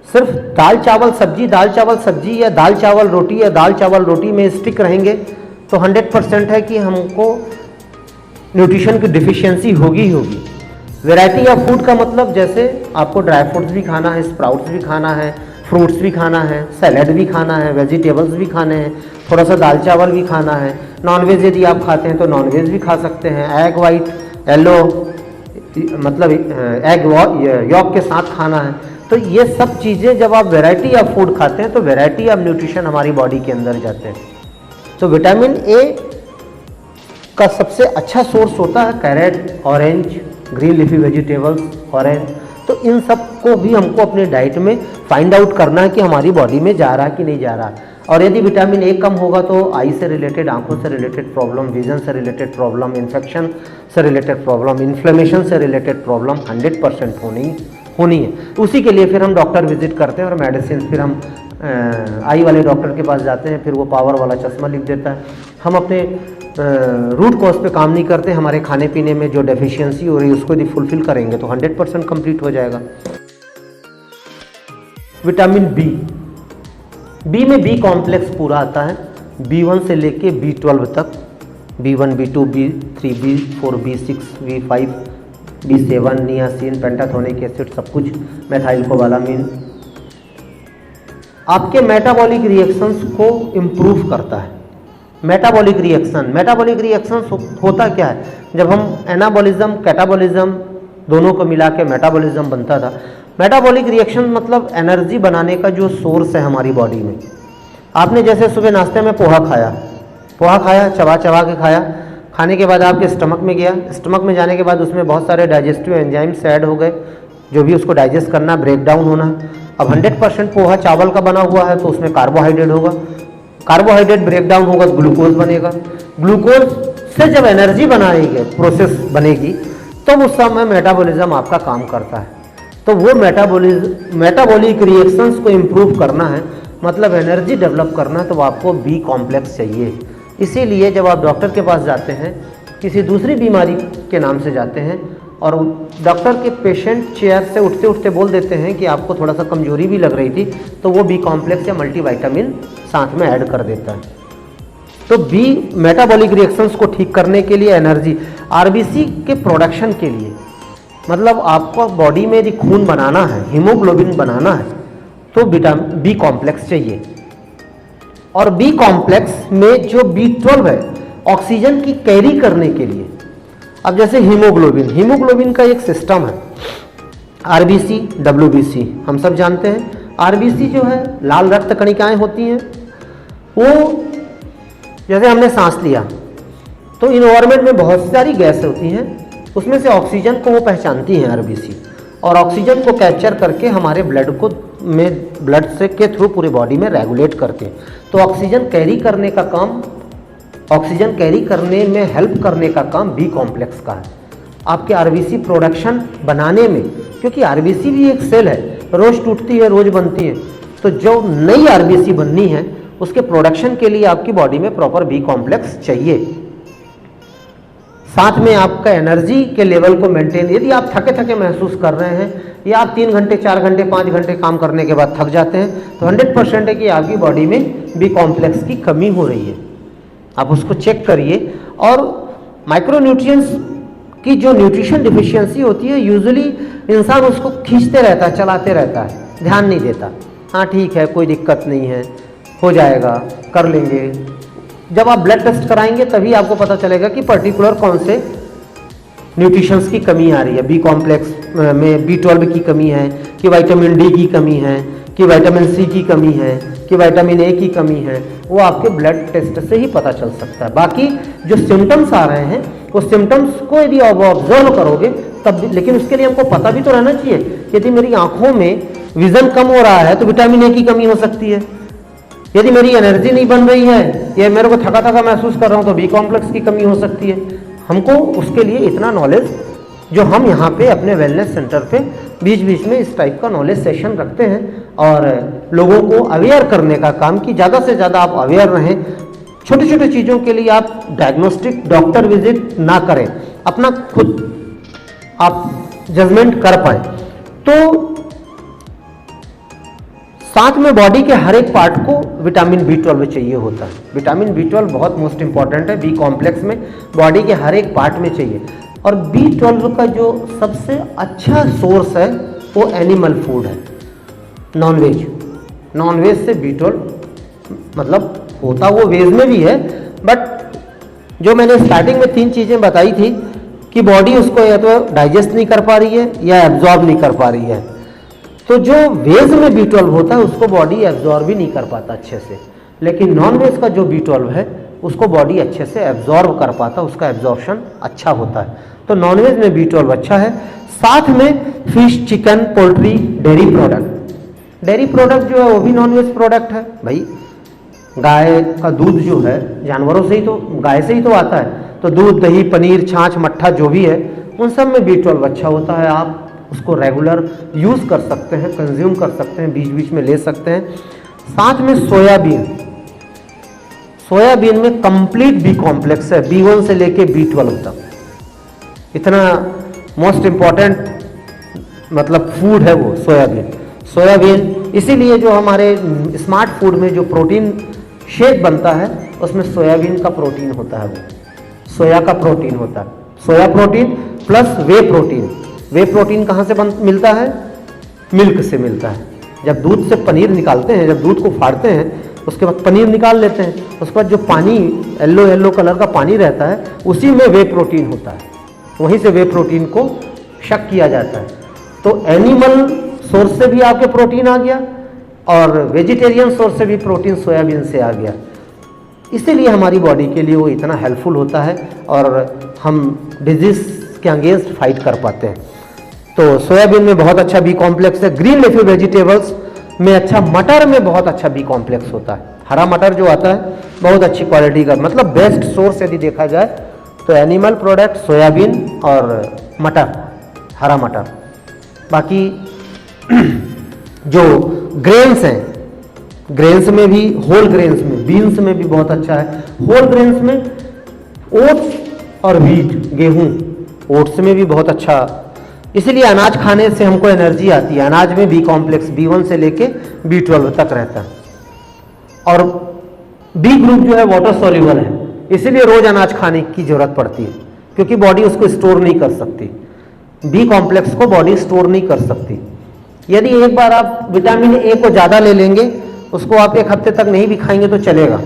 सिर्फ दाल चावल सब्जी या दाल चावल रोटी या दाल चावल रोटी में स्टिक रहेंगे तो 100% है कि हमको न्यूट्रिशन की डिफिशियंसी होगी ही होगी। वैरायटी ऑफ फूड का मतलब जैसे आपको ड्राई फ्रूट्स भी खाना है, स्प्राउट्स भी खाना है, फ्रूट्स भी खाना है, सैलड भी खाना है, वेजिटेबल्स भी खाने हैं, थोड़ा सा दाल चावल भी खाना है। नॉनवेज यदि आप खाते हैं तो नॉनवेज भी खा सकते हैं, एग वाइट येलो मतलब एग यॉक के साथ खाना है। तो ये सब चीज़ें जब आप वैरायटी ऑफ फूड खाते हैं तो वैरायटी ऑफ न्यूट्रिशन हमारी बॉडी के अंदर जाते हैं। तो विटामिन ए का सबसे अच्छा सोर्स होता है carrot, orange, green leafy vegetables, orange. तो इन सब को भी हमको अपने डाइट में फाइंड आउट करना है कि हमारी बॉडी में जा रहा है कि नहीं जा रहा। और यदि विटामिन ए कम होगा तो आई से रिलेटेड, आंखों से रिलेटेड प्रॉब्लम, विजन से रिलेटेड प्रॉब्लम, इन्फेक्शन से रिलेटेड प्रॉब्लम, इन्फ्लेमेशन से रिलेटेड प्रॉब्लम 100% होनी है। उसी के लिए फिर हम डॉक्टर विजिट करते हैं और मेडिसिन फिर हम आई वाले डॉक्टर के पास जाते हैं, फिर वो पावर वाला चश्मा लिख देता है। हम अपने रूट कॉज पे काम नहीं करते, हमारे खाने पीने में जो डेफिशिएंसी हो रही है उसको यदि फुलफिल करेंगे तो 100% कंप्लीट हो जाएगा। विटामिन बी में बी कॉम्प्लेक्स पूरा आता है, B1 से लेके B12 तक, B1, B2, B3, B4, B6, B5, B7, niacin, pantothenic acid, सब कुछ, मेथाइल कोबालामिन आपके मेटाबॉलिक रिएक्शंस को इम्प्रूव करता है। मेटाबॉलिक रिएक्शंस होता क्या है, जब हम एनाबॉलिज्म कैटाबॉलिज्म दोनों को मिला के मेटाबॉलिज्म बनता था। मेटाबॉलिक रिएक्शन मतलब एनर्जी बनाने का जो सोर्स है हमारी बॉडी में। आपने जैसे सुबह नाश्ते में पोहा खाया, चबा के खाया, खाने के बाद आपके स्टमक में गया, स्टमक में जाने के बाद उसमें बहुत सारे डाइजेस्टिव एंजाइम्स ऐड हो गए, जो भी उसको डाइजेस्ट करना, ब्रेक डाउन होना। अब 100% पोहा चावल का बना हुआ है तो उसमें कार्बोहाइड्रेट होगा, कार्बोहाइड्रेट ब्रेक डाउन होगा तो ग्लूकोज बनेगा, ग्लूकोज से जब एनर्जी बनाएगी, प्रोसेस बनेगी, तो उस समय मेटाबॉलिज्म आपका काम करता है। तो वो मेटाबॉलिक रिएक्शंस को इम्प्रूव करना है, मतलब एनर्जी डेवलप करना है, तो आपको बी कॉम्प्लेक्स चाहिए। इसीलिए जब आप डॉक्टर के पास जाते हैं, किसी दूसरी बीमारी के नाम से जाते हैं और डॉक्टर के पेशेंट चेयर से उठते उठते बोल देते हैं कि आपको थोड़ा सा कमजोरी भी लग रही थी, तो वो बी कॉम्प्लेक्स या मल्टीविटामिन साथ में ऐड कर देता है। तो बी मेटाबॉलिक रिएक्शंस को ठीक करने के लिए, एनर्जी, आरबीसी के प्रोडक्शन के लिए, मतलब आपको बॉडी में यदि खून बनाना है, हीमोग्लोबिन बनाना है, तो विटामिन बी कॉम्प्लेक्स चाहिए। और बी कॉम्प्लेक्स में जो B12 है ऑक्सीजन की कैरी करने के लिए। अब जैसे हीमोग्लोबिन का एक सिस्टम है, आरबीसी, डब्ल्यूबीसी, हम सब जानते हैं। आरबीसी जो है लाल रक्त कणिकाएं होती हैं, वो जैसे हमने सांस लिया तो इन्वायरमेंट में बहुत सारी गैस होती हैं, उसमें से ऑक्सीजन को वो पहचानती हैं आरबीसी, और ऑक्सीजन को कैप्चर करके हमारे ब्लड से के थ्रू पूरी बॉडी में रेगुलेट करते हैं। तो ऑक्सीजन कैरी करने का काम, ऑक्सीजन कैरी करने में हेल्प करने का काम बी कॉम्प्लेक्स का है। आपके आरबीसी प्रोडक्शन बनाने में, क्योंकि आरबीसी भी एक सेल है, रोज टूटती है, रोज बनती है, तो जो नई आरबीसी बननी है उसके प्रोडक्शन के लिए आपकी बॉडी में प्रॉपर बी कॉम्प्लेक्स चाहिए। साथ में आपका एनर्जी के लेवल को मेंटेन, यदि आप थके महसूस कर रहे हैं या आप 3 घंटे 4 घंटे 5 घंटे काम करने के बाद थक जाते हैं, तो 100% है कि आपकी बॉडी में बी कॉम्प्लेक्स की कमी हो रही है। आप उसको चेक करिए। और माइक्रोन्यूट्रिएंट्स की जो न्यूट्रिशन डिफिशियंसी होती है, यूजुअली इंसान उसको खींचते रहता है, चलाते रहता है, ध्यान नहीं देता। हाँ ठीक है, कोई दिक्कत नहीं है, हो जाएगा, कर लेंगे। जब आप ब्लड टेस्ट कराएंगे तभी आपको पता चलेगा कि पर्टिकुलर कौन से न्यूट्रिशंस की कमी आ रही है। बी कॉम्प्लेक्स में B12 की कमी है, कि विटामिन डी की कमी है, कि विटामिन सी की कमी है, कि विटामिन ए की कमी है, वो आपके ब्लड टेस्ट से ही पता चल सकता है। बाकी जो सिम्टम्स आ रहे हैं, उस सिम्टम्स को यदि आप ऑब्जर्व करोगे तब भी, लेकिन उसके लिए हमको पता भी तो रहना चाहिए। यदि मेरी आंखों में विजन कम हो रहा है तो विटामिन ए की कमी हो सकती है। यदि मेरी एनर्जी नहीं बन रही है या मेरे को थका महसूस कर रहा हूँ तो बी कॉम्प्लेक्स की कमी हो सकती है। हमको उसके लिए इतना नॉलेज, जो हम यहाँ पे अपने वेलनेस सेंटर पे बीच बीच में इस टाइप का नॉलेज सेशन रखते हैं और लोगों को अवेयर करने का काम, कि ज़्यादा से ज़्यादा आप अवेयर रहें। छोटे छोटे चीज़ों के लिए आप डायग्नोस्टिक डॉक्टर विजिट ना करें, अपना खुद आप जजमेंट कर पाए। तो साथ में बॉडी के हर एक पार्ट को विटामिन B12 चाहिए होता है। विटामिन B12 बहुत मोस्ट इंपॉर्टेंट है, बी कॉम्प्लेक्स में बॉडी के हर एक पार्ट में चाहिए। और B12 का जो सबसे अच्छा सोर्स है वो एनिमल फूड है, नॉनवेज। नॉनवेज से B12 मतलब होता वो वेज में भी है, बट जो मैंने स्टार्टिंग में 3 चीज़ें बताई थी कि बॉडी उसको या तो डाइजेस्ट नहीं कर पा रही है या एब्जॉर्ब नहीं कर पा रही है, तो जो वेज में B12 होता है उसको बॉडी एब्जॉर्ब भी नहीं कर पाता अच्छे से, लेकिन नॉन वेज का जो B12 है उसको बॉडी अच्छे से एब्जॉर्ब कर पाता, उसका एब्जॉर्प्शन अच्छा होता है। तो नॉन वेज में B12 अच्छा है। साथ में fish, chicken, poultry, dairy product. Dairy product जो है वो भी नॉन वेज प्रोडक्ट है भाई। गाय का दूध जो है जानवरों से ही तो, गाय से ही तो आता है, तो दूध, दही, पनीर, छाछ, मट्ठा जो भी है उन सब में B12 अच्छा होता है। आप उसको रेगुलर यूज़ कर सकते हैं, कंज्यूम कर सकते हैं, बीच बीच में ले सकते हैं। साथ में सोयाबीन, सोयाबीन में कंप्लीट बी कॉम्प्लेक्स है, B1 से लेके B12 तक। इतना मोस्ट इम्पॉर्टेंट मतलब फूड है वो सोयाबीन। सोयाबीन इसीलिए जो हमारे स्मार्ट फूड में जो प्रोटीन शेक बनता है उसमें सोयाबीन का प्रोटीन होता है, वो सोया का प्रोटीन होता है। सोया प्रोटीन प्लस वे प्रोटीन। वे प्रोटीन कहाँ से मिलता है? मिल्क से मिलता है। जब दूध से पनीर निकालते हैं, जब दूध को फाड़ते हैं उसके बाद पनीर निकाल लेते हैं, उसके बाद जो पानी येलो येलो कलर का पानी रहता है उसी में वे प्रोटीन होता है, वहीं से वे प्रोटीन को शक किया जाता है। तो एनिमल सोर्स से भी आपके प्रोटीन आ गया और वेजिटेरियन सोर्स से भी प्रोटीन सोयाबीन से आ गया। इसीलिए हमारी बॉडी के लिए वो इतना हेल्पफुल होता है और हम डिजीज के अगेंस्ट फाइट कर पाते हैं। तो सोयाबीन में बहुत अच्छा बी कॉम्प्लेक्स है। ग्रीन लीफी वेजिटेबल्स में अच्छा, मटर में बहुत अच्छा बी कॉम्प्लेक्स होता है। हरा मटर जो आता है बहुत अच्छी क्वालिटी का, मतलब बेस्ट सोर्स यदि देखा जाए तो एनिमल प्रोडक्ट सोयाबीन और मटर, हरा मटर। बाकी जो ग्रेन्स हैं, ग्रेन्स में भी, होल ग्रेन्स में, बीन्स में भी बहुत अच्छा है। होल ग्रेन्स में ओट्स और व्हीट, गेहूं, ओट्स में भी बहुत अच्छा। इसीलिए अनाज खाने से हमको एनर्जी आती है। अनाज में बी कॉम्प्लेक्स B1 से लेके B12 तक रहता है। और बी ग्रुप जो है वाटर सॉल्युबल है, इसीलिए रोज अनाज खाने की जरूरत पड़ती है, क्योंकि बॉडी उसको स्टोर नहीं कर सकती। बी कॉम्प्लेक्स को बॉडी स्टोर नहीं कर सकती। यदि एक बार आप विटामिन ए को ज़्यादा ले लेंगे, उसको आप 1 हफ्ते तक नहीं भी खाएंगे तो चलेगा।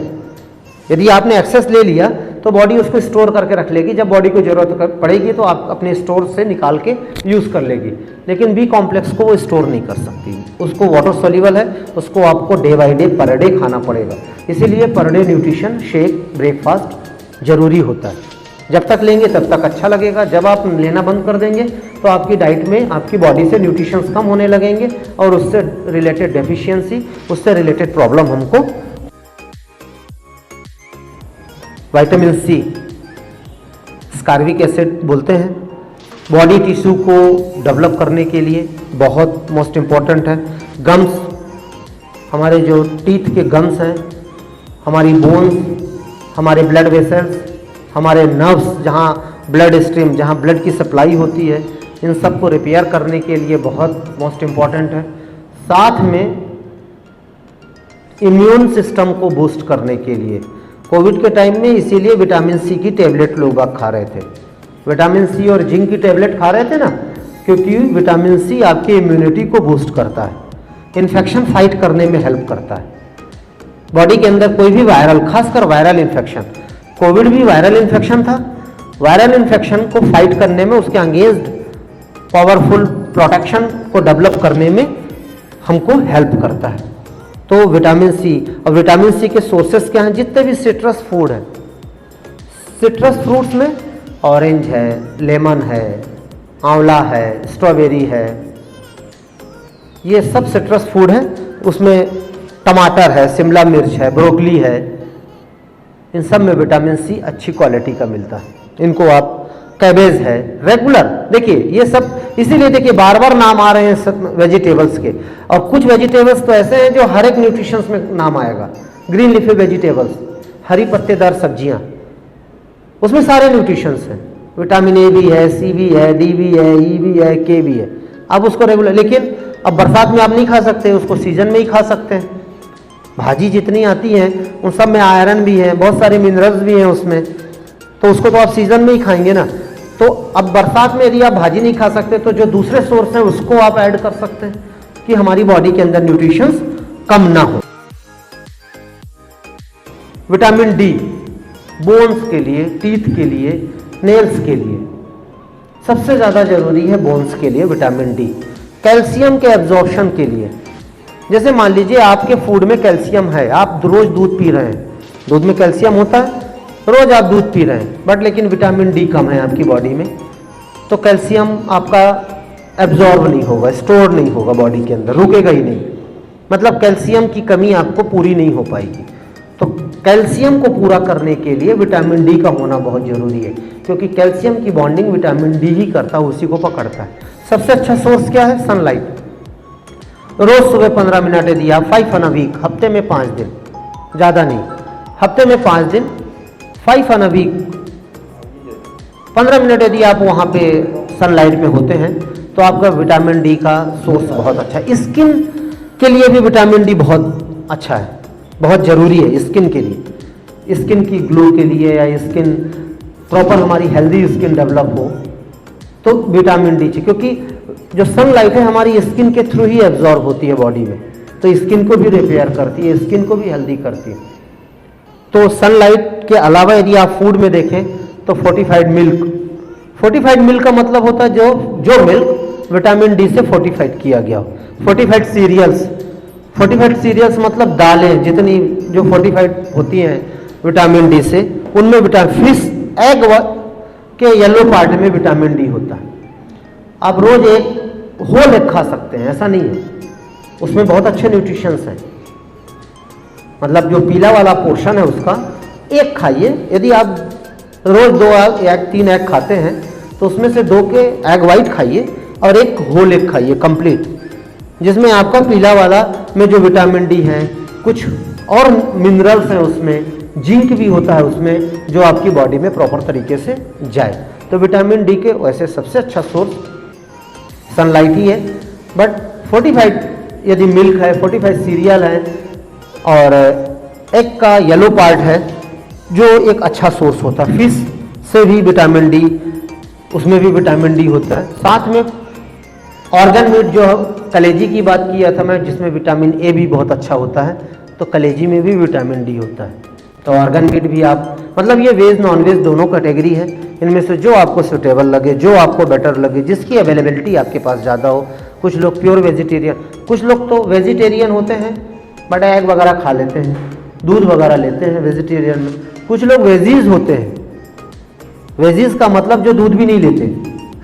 यदि आपने एक्सेस ले लिया तो बॉडी उसको स्टोर करके रख लेगी, जब बॉडी को जरूरत पड़ेगी तो आप अपने स्टोर से निकाल के यूज़ कर लेगी। लेकिन बी कॉम्प्लेक्स को वो स्टोर नहीं कर सकती, उसको वाटर सॉल्युबल है, उसको आपको day by day, per day खाना पड़ेगा। इसीलिए per day nutrition shake, breakfast जरूरी होता है। जब तक लेंगे तब तक अच्छा लगेगा, जब आप लेना बंद कर देंगे तो आपकी डाइट में, आपकी बॉडी से न्यूट्रिशंस कम होने लगेंगे और उससे रिलेटेड डेफिशिएंसी, उससे रिलेटेड प्रॉब्लम हमको। विटामिन सी, स्कारविक एसिड बोलते हैं, बॉडी टिश्यू को डेवलप करने के लिए बहुत मोस्ट इम्पॉर्टेंट है। गम्स, हमारे जो टीथ के गम्स हैं, हमारी बोन्स, हमारे ब्लड वेसल्स, हमारे नर्व्स, जहाँ ब्लड स्ट्रीम, जहाँ ब्लड की सप्लाई होती है, इन सब को रिपेयर करने के लिए बहुत मोस्ट इम्पॉर्टेंट है। साथ में इम्यून सिस्टम को बूस्ट करने के लिए, कोविड के टाइम में इसीलिए विटामिन सी की टेबलेट लोग खा रहे थे। विटामिन सी और जिंक की टेबलेट खा रहे थे ना, क्योंकि विटामिन सी आपकी इम्यूनिटी को बूस्ट करता है, इन्फेक्शन फाइट करने में हेल्प करता है। बॉडी के अंदर कोई भी वायरल, खासकर वायरल इन्फेक्शन, कोविड भी वायरल इन्फेक्शन था, वायरल इन्फेक्शन को फाइट करने में, उसके अगेंस्ट पावरफुल प्रोटेक्शन को डेवलप करने में हमको हेल्प करता है। तो विटामिन सी, और विटामिन सी के सोर्सेस क्या हैं? जितने भी सिट्रस फूड हैं, सिट्रस फ्रूट्स में ऑरेंज है, लेमन है, आंवला है, स्ट्रॉबेरी है, ये सब सिट्रस फूड है। उसमें टमाटर है, शिमला मिर्च है, ब्रोकली है, इन सब में विटामिन सी अच्छी क्वालिटी का मिलता है। इनको आप, कैबेज है, रेगुलर देखिए, ये सब इसीलिए देखिए बार बार नाम आ रहे हैं सब वेजिटेबल्स के। और कुछ वेजिटेबल्स तो ऐसे हैं जो हर एक न्यूट्रिशंस में नाम आएगा। ग्रीन लीफी वेजिटेबल्स, हरी पत्तेदार सब्जियां, उसमें सारे न्यूट्रिशंस हैं। विटामिन ए भी है, सी भी है, डी भी है, ई भी है, के भी है। आप उसको रेगुलर, लेकिन अब बरसात में आप नहीं खा सकते, उसको सीजन में ही खा सकते हैं। भाजी जितनी आती हैं उन सब में आयरन भी है, बहुत सारे मिनरल्स भी हैं उसमें, तो उसको तो आप सीजन में ही खाएंगे ना। तो अब बरसात में यदि आप भाजी नहीं खा सकते तो जो दूसरे सोर्स हैं उसको आप ऐड कर सकते हैं कि हमारी बॉडी के अंदर न्यूट्रिशंस कम ना हो। विटामिन डी बोन्स के लिए, टीथ के लिए, नेल्स के लिए सबसे ज़्यादा जरूरी है। बोन्स के लिए विटामिन डी, कैल्शियम के एब्जॉर्प्शन के लिए। जैसे मान लीजिए आपके फूड में कैल्शियम है, आप रोज दूध पी रहे हैं, दूध में कैल्शियम होता है, रोज आप दूध पी रहे हैं, बट लेकिन विटामिन डी कम है आपकी बॉडी में, तो कैल्शियम आपका एब्जॉर्ब नहीं होगा, स्टोर नहीं होगा बॉडी के अंदर, रुकेगा ही नहीं, मतलब कैल्शियम की कमी आपको पूरी नहीं हो पाएगी। तो कैल्शियम को पूरा करने के लिए विटामिन डी का होना बहुत जरूरी है, क्योंकि कैल्शियम की बॉन्डिंग विटामिन डी ही करता है, उसी को पकड़ता है। सबसे अच्छा सोर्स क्या है? सनलाइट। रोज सुबह 15 मिनट यदि आप 5 ऑन अ वीक, हफ्ते में 5 दिन, ज़्यादा नहीं, हफ्ते में 5 दिन 5 ऑन अ वीक 15 मिनट यदि आप वहाँ पे सनलाइट में होते हैं तो आपका विटामिन डी का सोर्स बहुत अच्छा है। स्किन के लिए भी विटामिन डी बहुत अच्छा है, बहुत ज़रूरी है स्किन के लिए, स्किन की ग्लो के लिए, या स्किन प्रॉपर हमारी हेल्दी स्किन डेवलप हो तो विटामिन डी चाहिए, क्योंकि जो सनलाइट है हमारी स्किन के थ्रू ही एब्जॉर्ब होती है बॉडी में, तो स्किन को भी रिपेयर करती है, स्किन को भी हेल्दी करती है। तो सनलाइट के अलावा यदि आप फूड में देखें तो फोर्टिफाइड मिल्क, फोर्टिफाइड मिल्क का मतलब होता है जो मिल्क विटामिन डी से फोर्टिफाइड किया गया हो। फोर्टिफाइड सीरियल्स, फोर्टिफाइड सीरियल्स मतलब दालें जितनी जो फोर्टिफाइड होती हैं विटामिन डी से, उनमें विटामिन, फिश एग के येलो पार्ट में विटामिन डी होता है। आप रोज एक होल एग खा सकते हैं, ऐसा नहीं है, उसमें बहुत अच्छे न्यूट्रिशंस हैं, मतलब जो पीला वाला पोर्शन है उसका एक खाइए। यदि आप रोज 2 या 3 एग खाते हैं तो उसमें से 2 के एग वाइट खाइए और एक होल एग खाइए कंप्लीट, जिसमें आपका पीला वाला में जो विटामिन डी है, कुछ और मिनरल्स हैं उसमें, जिंक भी होता है उसमें, जो आपकी बॉडी में प्रॉपर तरीके से जाए। तो विटामिन डी के वैसे सबसे अच्छा सोर्स सनलाइट ही है, बट फोर्टिफाइड यदि मिल्क है, फोर्टिफाइड सीरियल है और एग का येलो पार्ट है जो एक अच्छा सोर्स होता है। फिश से भी विटामिन डी, उसमें भी विटामिन डी होता है। साथ में ऑर्गन मीट, जो कलेजी की बात किया था मैं, जिसमें विटामिन ए भी बहुत अच्छा होता है, तो कलेजी में भी विटामिन डी होता है। तो ऑर्गन मीट भी आप, मतलब ये वेज नॉन वेज दोनों कैटेगरी है, इनमें से जो आपको सुटेबल लगे, जो आपको बेटर लगे, जिसकी अवेलेबिलिटी आपके पास ज़्यादा हो। कुछ लोग प्योर वेजिटेरियन, कुछ लोग तो वेजिटेरियन होते हैं बट एग वगैरह खा लेते हैं, दूध वगैरह लेते हैं वेजिटेरियन में। कुछ लोग वेजीज होते हैं, वेजीज का मतलब जो दूध भी नहीं लेते,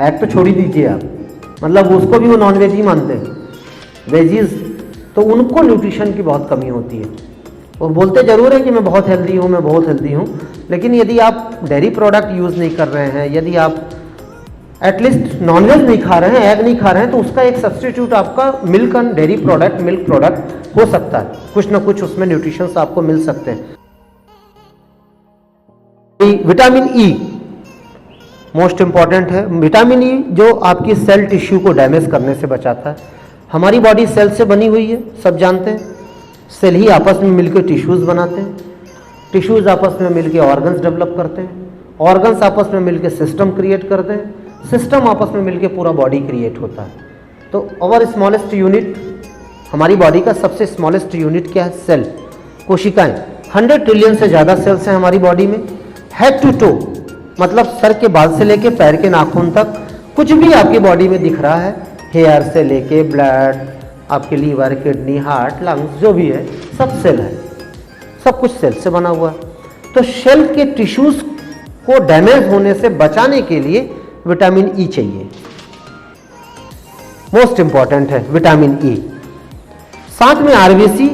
एग तो छोड़ ही दीजिए आप, मतलब उसको भी वो नॉन वेज ही मानते हैं वेजीज, तो उनको न्यूट्रिशन की बहुत कमी होती है। वो बोलते जरूर है कि मैं बहुत हेल्दी हूँ, मैं बहुत हेल्दी हूँ, लेकिन यदि आप डेयरी प्रोडक्ट यूज़ नहीं कर रहे हैं, यदि आप एटलीस्ट नॉनवेज नहीं खा रहे हैं, एग नहीं खा रहे हैं, तो उसका एक सब्स्टिट्यूट आपका milk and dairy product, milk product हो सकता है, कुछ ना कुछ उसमें न्यूट्रिशंस आपको मिल सकते हैं। विटामिन ई मोस्ट इंपॉर्टेंट है। विटामिन ई जो आपकी सेल टिश्यू को डैमेज करने से बचाता है। हमारी बॉडी सेल से बनी हुई है, सब जानते हैं, सेल ही आपस में मिलकर टिश्यूज़ बनाते हैं, टिश्यूज़ आपस में मिलकर ऑर्गन्स डेवलप करते हैं, ऑर्गन्स आपस में मिलकर सिस्टम क्रिएट करते हैं, सिस्टम आपस में मिलकर पूरा बॉडी क्रिएट होता है। तो आवर स्मॉलेस्ट यूनिट, हमारी बॉडी का सबसे स्मॉलेस्ट यूनिट क्या है? सेल, कोशिकाएं। 100 ट्रिलियन से ज़्यादा सेल्स हैं हमारी बॉडी में। हेड टू टो, मतलब सर के बाल से लेके पैर के नाखून तक कुछ भी आपकी बॉडी में दिख रहा है, हेयर से लेके ब्लड, आपके लीवर, किडनी, हार्ट, लंग्स, जो भी है सब सेल है, सब कुछ सेल से बना हुआ है। तो सेल के टिश्यूज को डैमेज होने से बचाने के लिए विटामिन ई चाहिए, मोस्ट इंपॉर्टेंट है विटामिन ई। साथ में आरबीसी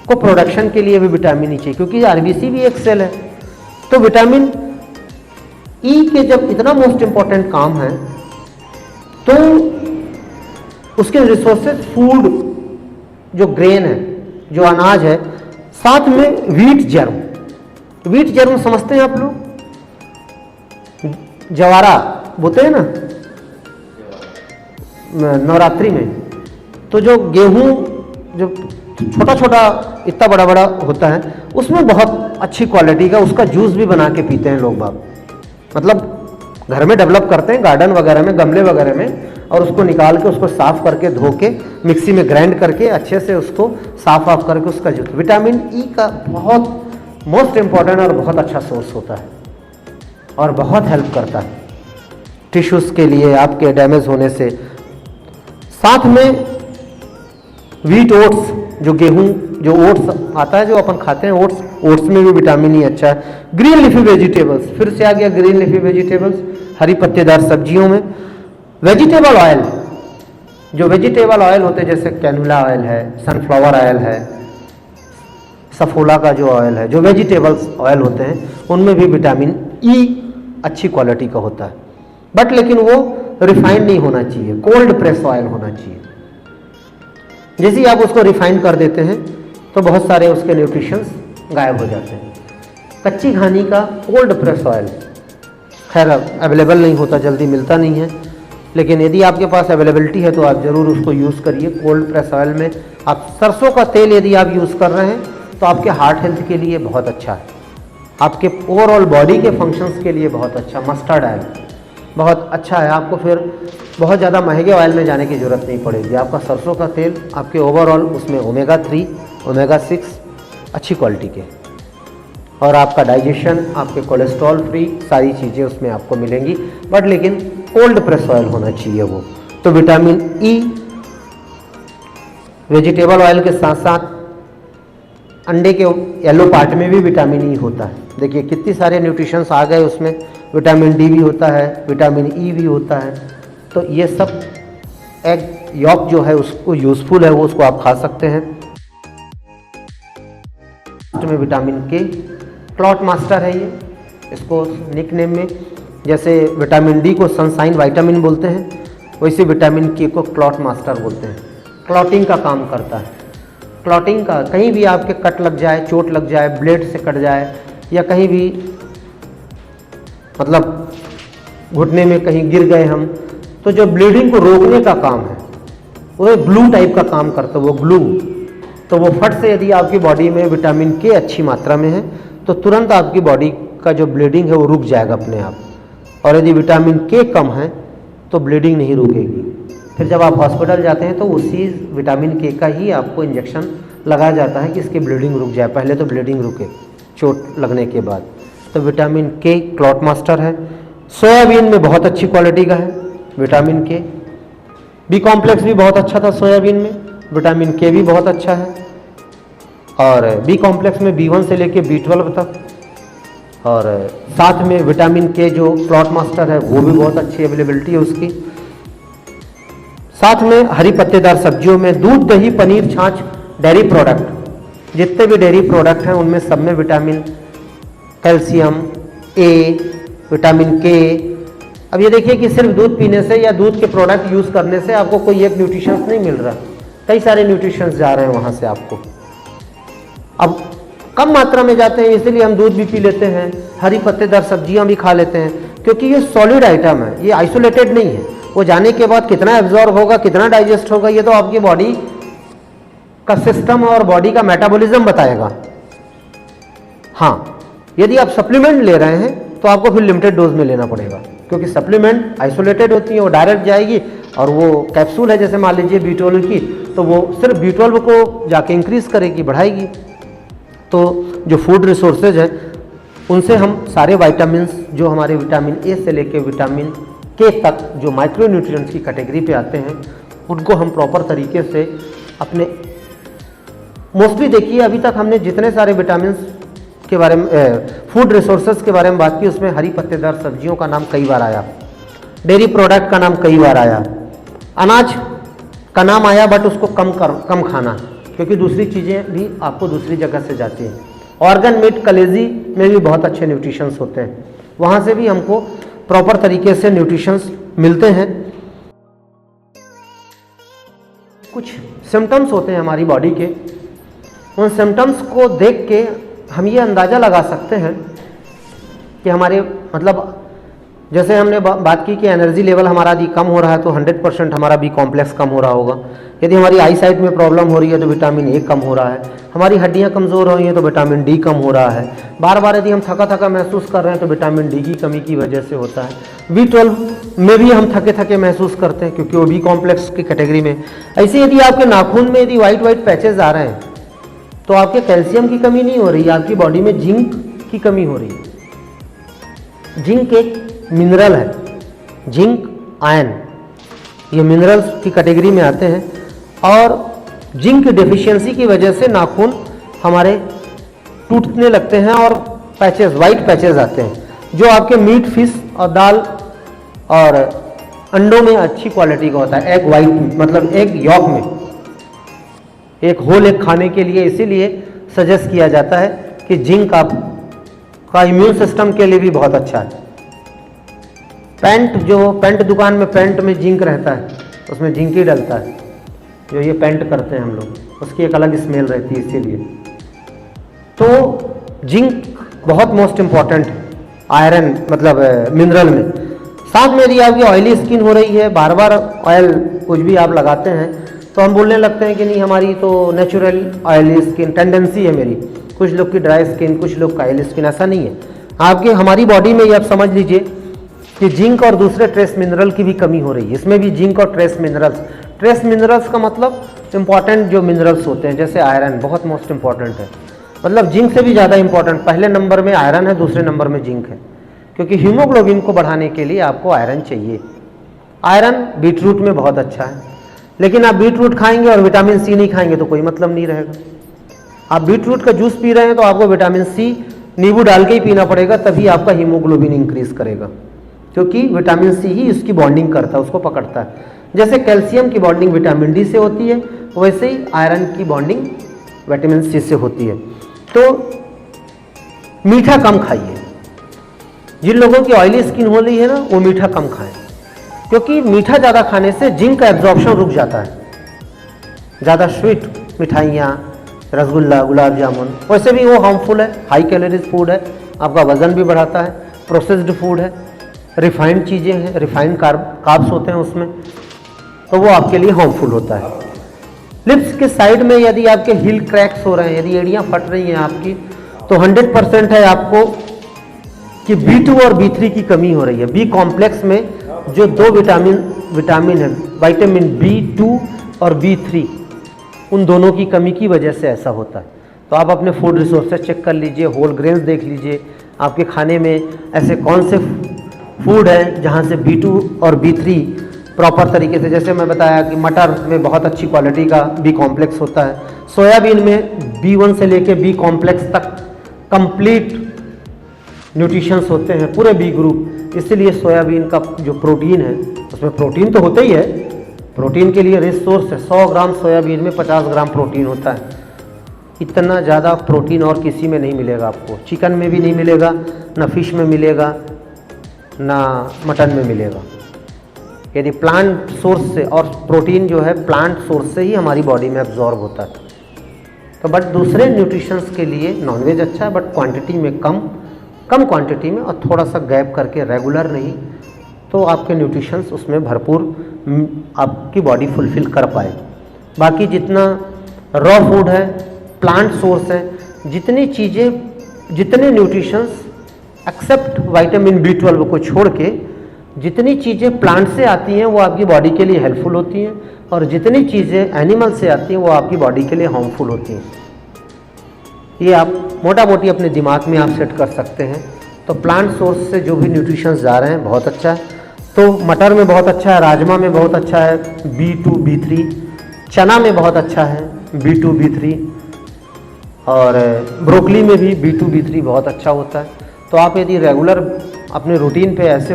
को प्रोडक्शन के लिए भी विटामिन ई चाहिए, क्योंकि आरबीसी भी एक सेल है। तो विटामिन ई के जब इतना मोस्ट इंपॉर्टेंट काम है, तो उसके रिसोर्सेज फूड, जो ग्रेन है, जो अनाज है, साथ में व्हीट जर्म। व्हीट जर्म समझते हैं आप लोग? जवारा बोते हैं ना नवरात्रि में, तो जो गेहूं जो छोटा छोटा इतना बड़ा बड़ा होता है उसमें बहुत अच्छी क्वालिटी का उसका जूस भी बना के पीते हैं लोग बाग। मतलब घर में डेवलप करते हैं गार्डन वगैरह में, गमले वगैरह में, और उसको निकाल के उसको साफ करके धो के मिक्सी में ग्राइंड करके अच्छे से उसको साफ ऑफ करके उसका जूस। विटामिन ई का बहुत मोस्ट इम्पॉर्टेंट और बहुत अच्छा सोर्स होता है और बहुत हेल्प करता है टिश्यूज़ के लिए आपके डैमेज होने से। साथ में व्हीट ओट्स, जो गेहूं जो ओट्स आता है जो अपन खाते हैं ओट्स, ओट्स में भी विटामिन ई अच्छा है। ग्रीन लीफी वेजिटेबल्स, फिर से आ गया ग्रीन लीफी वेजिटेबल्स, हरी पत्तेदार सब्जियों में। वेजिटेबल ऑयल, जो वेजिटेबल ऑयल होते हैं जैसे कैनुला ऑयल है, सनफ्लावर ऑयल है, सफोला का जो ऑयल है, जो वेजिटेबल्स ऑयल होते हैं उनमें भी विटामिन ई अच्छी क्वालिटी का होता है। बट लेकिन वो रिफाइंड नहीं होना चाहिए, कोल्ड प्रेस ऑयल होना चाहिए। जैसे ही आप उसको रिफाइन कर देते हैं तो बहुत सारे उसके न्यूट्रिशंस गायब हो जाते हैं। कच्ची घानी का कोल्ड प्रेस ऑयल खैर अवेलेबल नहीं होता, जल्दी मिलता नहीं है, लेकिन यदि आपके पास अवेलेबिलिटी है तो आप ज़रूर उसको यूज़ करिए। कोल्ड प्रेस ऑयल में आप सरसों का तेल यदि आप यूज़ कर रहे हैं तो आपके हार्ट हेल्थ के लिए बहुत अच्छा है, आपके ओवरऑल बॉडी के फंक्शंस के लिए बहुत अच्छा। मस्टर्ड ऑयल बहुत अच्छा है, आपको फिर बहुत ज़्यादा महंगे ऑयल में जाने की ज़रूरत नहीं पड़ेगी। आपका सरसों का तेल आपके ओवरऑल उसमें ओमेगा 3 ओमेगा 6 अच्छी क्वालिटी के, और आपका डाइजेशन, आपके कोलेस्ट्रॉल फ्री सारी चीज़ें उसमें आपको मिलेंगी। बट लेकिन कोल्ड प्रेस ऑयल होना चाहिए वो। तो विटामिन ई वेजिटेबल ऑयल के साथ साथ अंडे के येलो पार्ट में भी विटामिन ई होता है। देखिए कितनी सारे न्यूट्रिशंस आ गए उसमें, विटामिन डी भी होता है, विटामिन ई भी होता है। तो ये सब एग यॉक जो है उसको यूज़फुल है, वो उसको आप खा सकते हैं। में विटामिन के क्लॉट मास्टर है ये, इसको निक नेम में जैसे विटामिन डी को सनशाइन विटामिन बोलते हैं, वैसे विटामिन के को क्लॉट मास्टर बोलते हैं। क्लॉटिंग का काम करता है, क्लॉटिंग का, कहीं भी आपके कट लग जाए, चोट लग जाए, ब्लेड से कट जाए, या कहीं भी मतलब घुटने में कहीं गिर गए हम, तो जो ब्लीडिंग को रोकने का काम है वो ग्लू टाइप का काम करता है, वो ग्लू। तो वो फट से यदि आपकी बॉडी में विटामिन के अच्छी मात्रा में है तो तुरंत आपकी बॉडी का जो ब्लीडिंग है वो रुक जाएगा अपने आप, और यदि विटामिन के कम है तो ब्लीडिंग नहीं रुकेगी। फिर जब आप हॉस्पिटल जाते हैं तो उसी विटामिन के का ही आपको इंजेक्शन लगाया जाता है कि इसकी ब्लीडिंग रुक जाए, पहले तो ब्लीडिंग रुके चोट लगने के बाद। तो विटामिन के क्लॉट मास्टर है। सोयाबीन में बहुत अच्छी क्वालिटी का है विटामिन के। बी कॉम्प्लेक्स भी बहुत अच्छा था सोयाबीन में, विटामिन के भी बहुत अच्छा है। और बी कॉम्प्लेक्स में B1 से लेके B12 तक, और साथ में विटामिन के जो क्लॉट मास्टर है वो भी बहुत अच्छी अवेलेबिलिटी है उसकी। साथ में हरी पत्तेदार सब्जियों में दूध, दही, पनीर, छाछ, डेयरी प्रोडक्ट, जितने भी डेयरी प्रोडक्ट हैं उनमें सब में विटामिन, कैल्शियम, ए, विटामिन के। अब ये देखिए कि सिर्फ दूध पीने से या दूध के प्रोडक्ट यूज़ करने से आपको कोई एक न्यूट्रिशंस नहीं मिल रहा, कई सारे न्यूट्रिशंस जा रहे हैं वहाँ से आपको। अब कम मात्रा में जाते हैं इसलिए हम दूध भी पी लेते हैं, हरी पत्तेदार सब्जियां भी खा लेते हैं, क्योंकि ये सॉलिड आइटम है, ये आइसोलेटेड नहीं है। वो जाने के बाद कितना एब्जॉर्ब होगा, कितना डाइजेस्ट होगा, ये तो आपकी बॉडी का सिस्टम और बॉडी का मेटाबॉलिज्म बताएगा। हाँ, यदि आप सप्लीमेंट ले रहे हैं तो आपको फिर लिमिटेड डोज में लेना पड़ेगा, क्योंकि सप्लीमेंट आइसोलेटेड होती है, वो डायरेक्ट जाएगी, और वो कैप्सूल है जैसे मान लीजिए B12 की, तो वो सिर्फ B12 को जाके इंक्रीज करेगी, बढ़ाएगी। तो जो फूड रिसोर्सेज हैं उनसे हम सारे वाइटामिन्स जो हमारे विटामिन ए से लेके विटामिन के तक जो माइक्रो न्यूट्रिएंट्स की कैटेगरी पे आते हैं उनको हम प्रॉपर तरीके से अपने, मोस्टली देखिए अभी तक हमने जितने सारे विटामिन के बारे में फूड रिसोर्सेज के बारे में बात की उसमें हरी पत्तेदार सब्जियों का नाम कई बार आया, डेयरी प्रोडक्ट का नाम कई बार आया, अनाज का नाम आया, बट उसको कम खाना, क्योंकि दूसरी चीज़ें भी आपको दूसरी जगह से जाती हैं। ऑर्गन मीट, कलेजी में भी बहुत अच्छे न्यूट्रिशंस होते हैं, वहाँ से भी हमको प्रॉपर तरीके से न्यूट्रिशंस मिलते हैं। कुछ सिम्टम्स होते हैं हमारी बॉडी के, उन सिम्टम्स को देख के हम ये अंदाज़ा लगा सकते हैं कि हमारे मतलब जैसे हमने बात की कि एनर्जी लेवल हमारा यदि कम हो रहा है तो 100% हमारा बी कॉम्प्लेक्स कम हो रहा होगा। यदि हमारी आई साइट में प्रॉब्लम हो रही है तो विटामिन ए कम हो रहा है। हमारी हड्डियां कमज़ोर हो रही हैं तो विटामिन डी कम हो रहा है। बार बार यदि हम थका थका महसूस कर रहे हैं तो विटामिन डी की कमी की वजह से होता है। B12 में भी हम थके थके महसूस करते हैं क्योंकि वो बी कॉम्प्लेक्स की कैटेगरी में। ऐसे यदि आपके नाखून में यदि वाइट वाइट पैचेज आ रहे हैं तो आपके कैल्शियम की कमी नहीं हो रही है, आपकी बॉडी में जिंक की कमी हो रही है। जिंक एक मिनरल है, जिंक आयन, ये मिनरल्स की कैटेगरी में आते हैं। और जिंक की डेफिशिएंसी की वजह से नाखून हमारे टूटने लगते हैं और पैचेस, वाइट पैचेस आते हैं जो आपके मीट, फिश और दाल और अंडों में अच्छी क्वालिटी का होता है। एग वाइट मतलब एग यॉक में एक होल एग खाने के लिए इसीलिए सजेस्ट किया जाता है कि जिंक आपका इम्यून सिस्टम के लिए भी बहुत अच्छा है। पेंट दुकान में पेंट में जिंक रहता है, उसमें जिंक ही डलता है, जो ये पेंट करते हैं हम लोग, उसकी एक अलग स्मेल रहती है इसीलिए। तो जिंक बहुत मोस्ट इम्पॉर्टेंट है आयरन मतलब मिनरल में। साथ में यदि आपकी ऑयली स्किन हो रही है, बार बार ऑयल कुछ भी आप लगाते हैं तो हम बोलने लगते हैं कि नहीं हमारी तो नेचुरल ऑयली स्किन टेंडेंसी है मेरी। कुछ लोग की ड्राई स्किन, कुछ लोग का ऑयली स्किन, ऐसा नहीं है। आपके हमारी बॉडी में ये आप समझ लीजिए कि जिंक और दूसरे ट्रेस मिनरल की भी कमी हो रही है। इसमें भी जिंक और ट्रेस मिनरल्स का मतलब इंपॉर्टेंट जो मिनरल्स होते हैं जैसे आयरन बहुत मोस्ट इंपॉर्टेंट है, मतलब जिंक से भी ज़्यादा इंपॉर्टेंट। पहले नंबर में आयरन है, दूसरे नंबर में जिंक है, क्योंकि हीमोग्लोबिन को बढ़ाने के लिए आपको आयरन चाहिए। आयरन बीटरूट में बहुत अच्छा है, लेकिन आप बीटरूट खाएंगे और विटामिन सी नहीं खाएंगे तो कोई मतलब नहीं रहेगा। आप बीटरूट का जूस पी रहे हैं तो आपको विटामिन सी नींबू डाल के ही पीना पड़ेगा, तभी आपका हीमोग्लोबिन इंक्रीज करेगा, क्योंकि विटामिन सी ही उसकी बॉन्डिंग करता है, उसको पकड़ता है। जैसे कैल्शियम की बॉन्डिंग विटामिन डी से होती है, वैसे ही आयरन की बॉन्डिंग विटामिन सी से होती है। तो मीठा कम खाइए। जिन लोगों की ऑयली स्किन हो रही है ना, वो मीठा कम खाएं, क्योंकि मीठा ज़्यादा खाने से जिंक का एब्जॉर्प्शन रुक जाता है। ज़्यादा स्वीट मिठाइयाँ, रसगुल्ला, गुलाब जामुन, वैसे भी वो हार्मफुल है, हाई कैलोरीज फूड है, आपका वजन भी बढ़ाता है, प्रोसेस्ड फूड है, रिफाइंड चीज़ें हैं, रिफाइंड कार्ब्स होते हैं उसमें, तो वो आपके लिए हार्मफुल होता है। लिप्स के साइड में यदि आपके हिल क्रैक्स हो रहे हैं, यदि एड़ियाँ फट रही हैं आपकी, तो 100% है आपको कि B2 और B3 की कमी हो रही है। बी कॉम्प्लेक्स में जो दो विटामिन है, विटामिन B2 और B3, उन दोनों की कमी की वजह से ऐसा होता है। तो आप अपने फूड रिसोर्सेज चेक कर लीजिए, होल ग्रेन्स देख लीजिए, आपके खाने में ऐसे कौन से फूड है जहाँ से B2 और B3 प्रॉपर तरीके से, जैसे मैं बताया कि मटर में बहुत अच्छी क्वालिटी का बी कॉम्प्लेक्स होता है, सोयाबीन में B1 से लेके बी कॉम्प्लेक्स तक कंप्लीट न्यूट्रिशंस होते हैं, पूरे बी ग्रुप। इसीलिए सोयाबीन का जो प्रोटीन है उसमें प्रोटीन तो होता ही है, प्रोटीन के लिए रिच सोर्स है। 100 ग्राम सोयाबीन में 50 ग्राम प्रोटीन होता है। इतना ज़्यादा प्रोटीन और किसी में नहीं मिलेगा आपको, चिकन में भी नहीं मिलेगा, ना फिश में मिलेगा, ना मटन में मिलेगा। यदि प्लांट सोर्स से, और प्रोटीन जो है प्लांट सोर्स से ही हमारी बॉडी में एब्जॉर्ब होता है। तो बट दूसरे न्यूट्रिशंस के लिए नॉनवेज अच्छा है, बट क्वांटिटी में कम क्वांटिटी में और थोड़ा सा गैप करके, रेगुलर नहीं, तो आपके न्यूट्रिशंस उसमें भरपूर आपकी बॉडी फुलफिल कर पाए। बाकी जितना रॉ फूड है, प्लांट सोर्स है, जितनी चीज़ें, जितने न्यूट्रिशंस एक्सेप्ट विटामिन B12 को छोड़ के जितनी चीज़ें प्लांट से आती हैं वो आपकी बॉडी के लिए हेल्पफुल होती हैं, और जितनी चीज़ें एनिमल से आती हैं वो आपकी बॉडी के लिए हार्मफुल होती हैं। ये आप मोटा मोटी अपने दिमाग में आप सेट कर सकते हैं। तो प्लांट सोर्स से जो भी न्यूट्रिशंस जा रहे हैं बहुत अच्छा है। तो मटर में बहुत अच्छा है, राजमा में बहुत अच्छा है B2 B3, चना में बहुत अच्छा है B2 B3, और ब्रोकली में भी B2 B3 बहुत अच्छा होता है। तो आप यदि रेगुलर अपने रूटीन पे ऐसे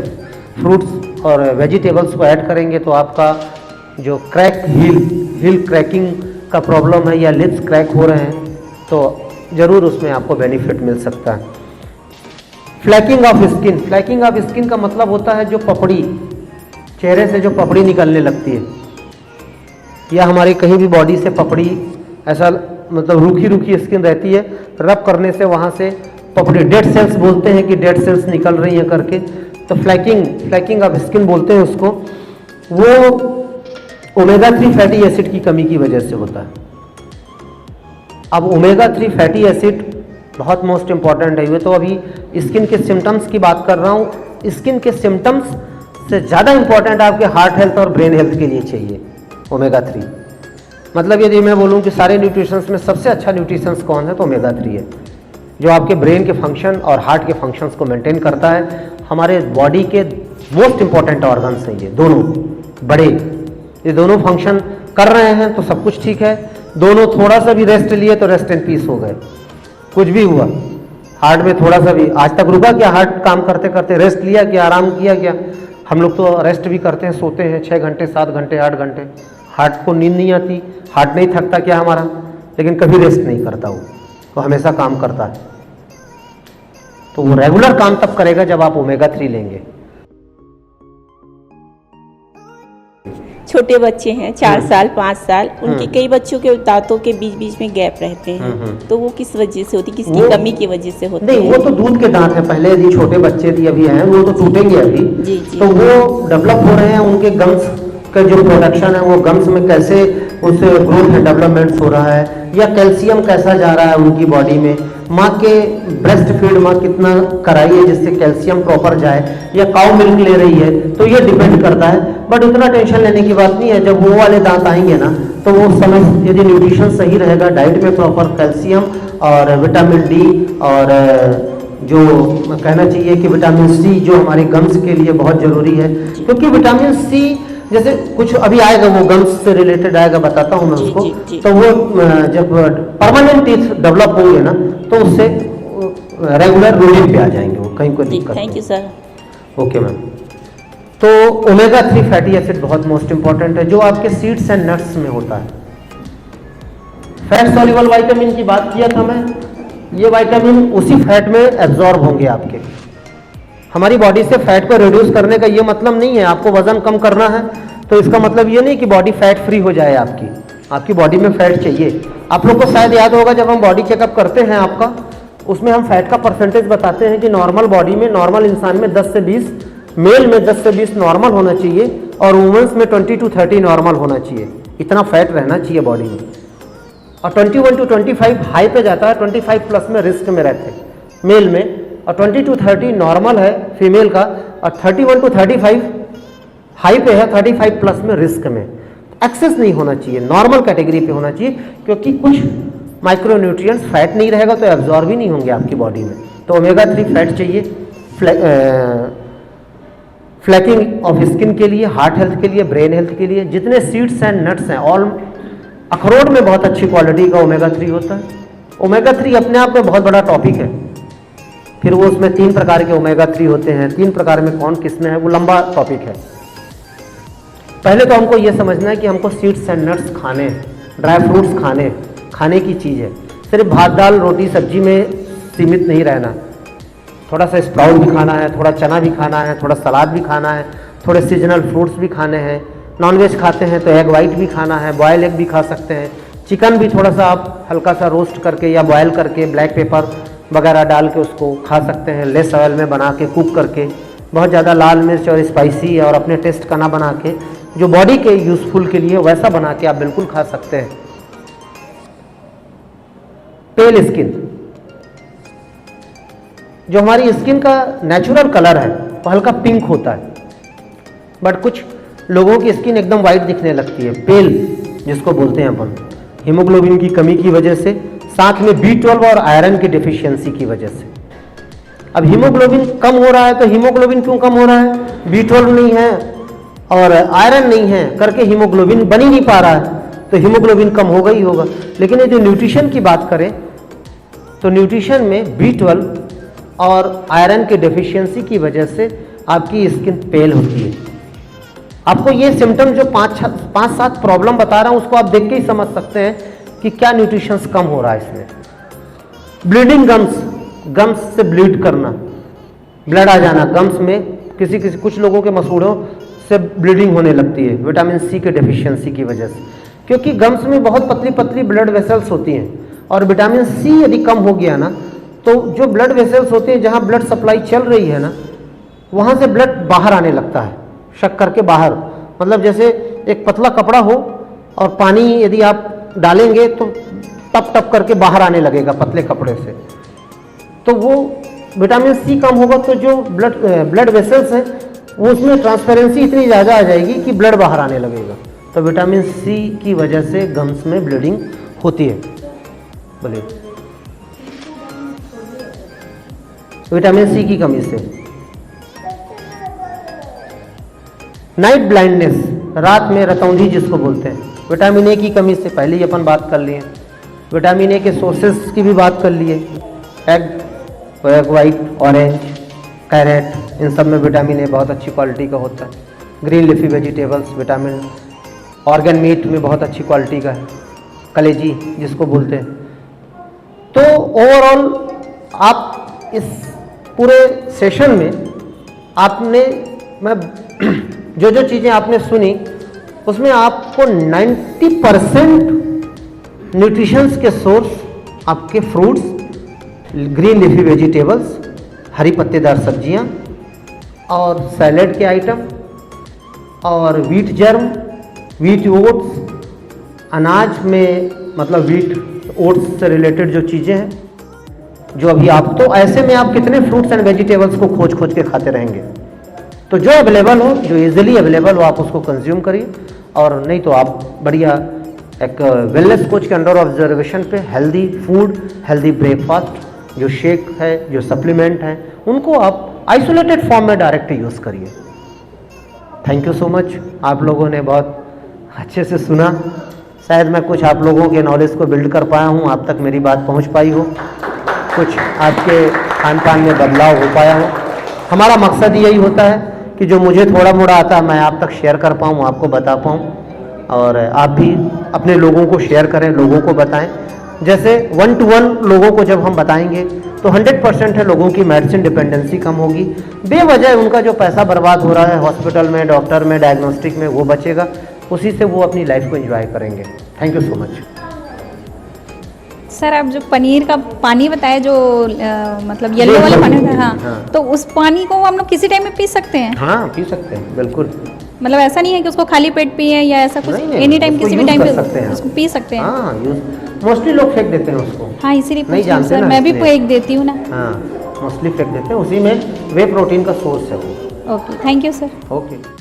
फ्रूट्स और वेजिटेबल्स को ऐड करेंगे तो आपका जो हिल क्रैकिंग का प्रॉब्लम है या लिप्स क्रैक हो रहे हैं तो ज़रूर उसमें आपको बेनिफिट मिल सकता है। फ्लैकिंग ऑफ स्किन का मतलब होता है जो पपड़ी, चेहरे से जो पपड़ी निकलने लगती है, या हमारी कहीं भी बॉडी से पपड़ी ऐसा मतलब रूखी स्किन रहती है, रब करने से वहाँ से पपड़ी, डेड सेल्स बोलते हैं कि डेड सेल्स निकल रही हैं करके, तो फ्लैकिंग ऑफ स्किन बोलते हैं उसको, वो ओमेगा 3 फैटी एसिड की कमी की वजह से होता है। अब ओमेगा 3 फैटी एसिड बहुत मोस्ट इंपॉर्टेंट है। ये तो अभी स्किन के सिम्टम्स की बात कर रहा हूँ। स्किन के सिम्टम्स से ज़्यादा इंपॉर्टेंट आपके हार्ट हेल्थ और ब्रेन हेल्थ के लिए चाहिए ओमेगा 3। मतलब यदि मैं बोलूँ कि सारे न्यूट्रिशंस में सबसे अच्छा न्यूट्रिशंस कौन है तो ओमेगा 3 है, जो आपके ब्रेन के फंक्शन और हार्ट के फंक्शंस को मेंटेन करता है। हमारे बॉडी के मोस्ट इंपॉर्टेंट ऑर्गन्स हैं ये दोनों बड़े, ये दोनों फंक्शन कर रहे हैं तो सब कुछ ठीक है। दोनों थोड़ा सा भी रेस्ट लिए तो रेस्ट एंड पीस हो गए, कुछ भी हुआ हार्ट में थोड़ा सा भी, आज तक रुका क्या हार्ट काम करते करते? रेस्ट लिया क्या, आराम किया क्या? हम लोग तो रेस्ट भी करते हैं, सोते हैं 6 घंटे 7 घंटे 8 घंटे, हार्ट को नींद नहीं आती, हार्ट नहीं थकता क्या हमारा? लेकिन कभी रेस्ट नहीं करता, वो हमेशा काम करता है। तो वो रेगुलर काम तब करेगा जब आप ओमेगा 3 लेंगे। छोटे बच्चे हैं 4 साल 5 साल, उनके कई बच्चों के दांतों के बीच बीच में गैप रहते हैं, तो वो किस वजह से होती, किसकी कमी की वजह से होती है? नहीं, वो तो दूध के दांत है, पहले यदि छोटे बच्चे यदि अभी हैं वो तो टूटेंगे अभी जी, जी। तो वो डेवलप हो रहे हैं, उनके गम्स का जो प्रोडक्शन है वो गम्स में कैसे उस ग्रोथ एंड डेवलपमेंट हो रहा है, या कैल्शियम कैसा जा रहा है उनकी बॉडी में, माँ के ब्रेस्ट फीड माँ कितना कराई है जिससे कैल्शियम प्रॉपर जाए, या काउ मिल्क ले रही है, तो ये डिपेंड करता है। बट उतना टेंशन लेने की बात नहीं है। जब वो वाले दांत आएंगे ना तो वो समय यदि न्यूट्रिशन सही रहेगा, डाइट में प्रॉपर कैल्शियम और विटामिन डी, और जो कहना चाहिए कि विटामिन सी जो हमारे गम्स के लिए बहुत ज़रूरी है, क्योंकि विटामिन सी जैसे कुछ अभी आएगा वो गम्स से रिलेटेड आएगा, बताता हूँ मैं उसको। तो वो जब परमानेंट टीथ डेवलप होंगे ना तो उससे रेगुलर रूटीन पे आ जाएंगे, वो कहीं कोई दिक्कत नहीं। Thank you sir. Okay ma'am. तो ओमेगा 3 फैटी एसिड बहुत मोस्ट इंपॉर्टेंट है, जो आपके सीड्स एंड नट्स में होता है। फैट सॉल्युबल विटामिन की बात किया था मैं, ये विटामिन उसी फैट में एब्जॉर्ब होंगे आपके। हमारी बॉडी से फैट को रिड्यूस करने का ये मतलब नहीं है आपको वजन कम करना है तो इसका मतलब ये नहीं कि बॉडी फैट फ्री हो जाए आपकी बॉडी में फैट चाहिए। आप लोग को शायद याद होगा जब हम बॉडी चेकअप करते हैं आपका, उसमें हम फैट का परसेंटेज बताते हैं कि नॉर्मल बॉडी में, नॉर्मल इंसान में 10 से 20, मेल में 10 से 20 नॉर्मल होना चाहिए और वुमेन्स में 20 to 30 नॉर्मल होना चाहिए। इतना फैट रहना चाहिए बॉडी में। और 21 to 25 हाई पे जाता है, 25 प्लस में रिस्क में रहते हैं मेल में, और 20 to 30 नॉर्मल है फीमेल का, और 31 to 35 हाई पे है, 35 प्लस में रिस्क में। एक्सेस नहीं होना चाहिए, नॉर्मल कैटेगरी पे होना चाहिए, क्योंकि कुछ माइक्रोन्यूट्रिएंट्स फैट नहीं रहेगा तो एब्जॉर्ब ही नहीं होंगे आपकी बॉडी में। तो ओमेगा 3 फैट चाहिए फ्लैकिंग ऑफ स्किन के लिए, हार्ट हेल्थ के लिए, ब्रेन हेल्थ के लिए। जितने सीड्स एंड नट्स हैं ऑल, अखरोट में बहुत अच्छी क्वालिटी का ओमेगा 3 होता है। ओमेगा 3 अपने आप में बहुत बड़ा टॉपिक है, फिर वो उसमें 3 प्रकार के ओमेगा 3 होते हैं, 3 प्रकार में कौन किस में है वो लंबा टॉपिक है। पहले तो हमको ये समझना है कि हमको सीड्स एंड नट्स खाने, ड्राई फ्रूट्स खाने की चीज़ है। सिर्फ भात दाल रोटी सब्जी में सीमित नहीं रहना, थोड़ा सा स्प्राउट भी खाना है, थोड़ा चना भी खाना है, थोड़ा सलाद भी खाना है, थोड़े सीजनल फ्रूट्स भी खाने हैं। नॉनवेज खाते हैं तो एग वाइट भी खाना है, बॉयल एग भी खा सकते हैं। चिकन भी थोड़ा सा आप हल्का सा रोस्ट करके या बॉयल करके ब्लैक पेपर वगैरह डाल के उसको खा सकते हैं, लेस ऑयल में बना के कुक करके, बहुत ज़्यादा लाल मिर्च और स्पाइसी और अपने टेस्ट का ना बना के, जो बॉडी के यूज़फुल के लिए वैसा बना के आप बिल्कुल खा सकते हैं। पेल स्किन, जो हमारी स्किन का नेचुरल कलर है वो हल्का पिंक होता है, बट कुछ लोगों की स्किन एकदम वाइट दिखने लगती है, पेल जिसको बोलते हैं अपन, हीमोग्लोबिन की कमी की वजह से, साथ में B12 और आयरन की डिफिशियंसी की वजह से। अब हीमोग्लोबिन कम हो रहा है तो हीमोग्लोबिन क्यों कम हो रहा है? B12 नहीं है और आयरन नहीं है करके हीमोग्लोबिन बन ही नहीं पा रहा है, तो हीमोग्लोबिन कम होगा ही होगा। लेकिन यदि न्यूट्रिशन की बात करें तो न्यूट्रिशन में B12 और आयरन की डेफिशिएंसी की वजह से आपकी स्किन पेल होती है। आपको ये सिम्टम जो 5-7 प्रॉब्लम बता रहा हूँ उसको आप देख के ही समझ सकते हैं कि क्या न्यूट्रिशंस कम हो रहा है इसमें। ब्लीडिंग गम्स से ब्लीड करना, ब्लड आ जाना गम्स में, कुछ लोगों के मसूड़ों से ब्लीडिंग होने लगती है विटामिन सी के डेफिशिएंसी की वजह से, क्योंकि गम्स में बहुत पतली पतली ब्लड वेसल्स होती हैं और विटामिन सी यदि कम हो गया ना तो जो ब्लड वेसल्स होते हैं जहाँ ब्लड सप्लाई चल रही है ना वहाँ से ब्लड बाहर आने लगता है, शक्कर के बाहर। मतलब जैसे एक पतला कपड़ा हो और पानी यदि आप डालेंगे तो टप टप करके बाहर आने लगेगा पतले कपड़े से, तो वो विटामिन सी कम होगा तो जो ब्लड वेसल्स हैं वो उसमें ट्रांसपेरेंसी इतनी ज़्यादा आ जाएगी कि ब्लड बाहर आने लगेगा। तो विटामिन सी की वजह से गम्स में ब्लीडिंग होती है। बोलिए। विटामिन सी की कमी से नाइट ब्लाइंडनेस, रात में रतौंधी जिसको बोलते हैं, विटामिन ए की कमी से पहले ही अपन बात कर लिए। विटामिन ए के सोर्सेस की भी बात कर लिए, एग वाइट, ऑरेंज, कैरेट, इन सब में विटामिन ए बहुत अच्छी क्वालिटी का होता है। Green leafy vegetables, vitamin organ meet में बहुत अच्छी क्वालिटी का है, कलेजी जिसको बोलते हैं। तो ओवरऑल आप इस पूरे सेशन में आपने जो जो चीज़ें आपने सुनी उसमें आपको 90% न्यूट्रिशंस के सोर्स आपके फ्रूट्स, ग्रीन लीफी वेजिटेबल्स, हरी पत्तेदार सब्जियां और सैलेड के आइटम और वीट जर्म, वीट ओट्स, अनाज में मतलब वीट ओट्स से रिलेटेड जो चीज़ें हैं जो अभी आप, तो ऐसे में आप कितने फ्रूट्स एंड वेजिटेबल्स को खोज खोज के खाते रहेंगे। तो जो अवेलेबल हो, जो इजीली अवेलेबल हो, आप उसको कंज्यूम करिए। और नहीं तो आप बढ़िया एक वेलनेस कोच के अंडर ऑब्जर्वेशन पे हेल्दी फूड, हेल्दी ब्रेकफास्ट, जो शेक है, जो सप्लीमेंट है, उनको आप आइसोलेटेड फॉर्म में डायरेक्ट यूज़ करिए। Thank you so much. आप लोगों ने बहुत अच्छे से सुना। शायद मैं कुछ आप लोगों के नॉलेज को बिल्ड कर पाया हूँ, आप तक मेरी बात पहुँच पाई हो, कुछ आपके खान पान में बदलाव हो पाया हो। हमारा मकसद यही होता है कि जो मुझे थोड़ा मोड़ा आता है मैं आप तक शेयर कर पाऊँ, आपको बता पाऊँ, और आप भी अपने लोगों को शेयर करें, लोगों को बताएं। जैसे 1 to 1 लोगों को जब हम बताएंगे तो 100% है लोगों की मेडिसिन डिपेंडेंसी कम होगी। बेवजह उनका जो पैसा बर्बाद हो रहा है हॉस्पिटल में, डॉक्टर में, डायग्नोस्टिक में, वो बचेगा। उसी से वो अपनी लाइफ को एंजॉय करेंगे। Thank you so much. Sir आप जो पनीर का पानी बताया, जो मतलब येलो वाला पानी था, हाँ, तो उस पानी को हम लोग किसी टाइम में पी सकते हैं? हाँ, पी सकते हैं, बिल्कुल। मतलब ऐसा नहीं है कि उसको खाली पेट पिए या ऐसा कुछ? एनी टाइम, किसी भी टाइम पे उसको पी सकते हैं? हाँ, मोस्टली लोग फेंक देते हैं उसको। हाँ, इसीलिए नहीं जानते सर, ना, मैं भी फेंक देती हूँ ना। हाँ, मोस्टली फेंक देते हैं, उसी में वे प्रोटीन का सोर्स है वो। Okay, thank you sir. Okay.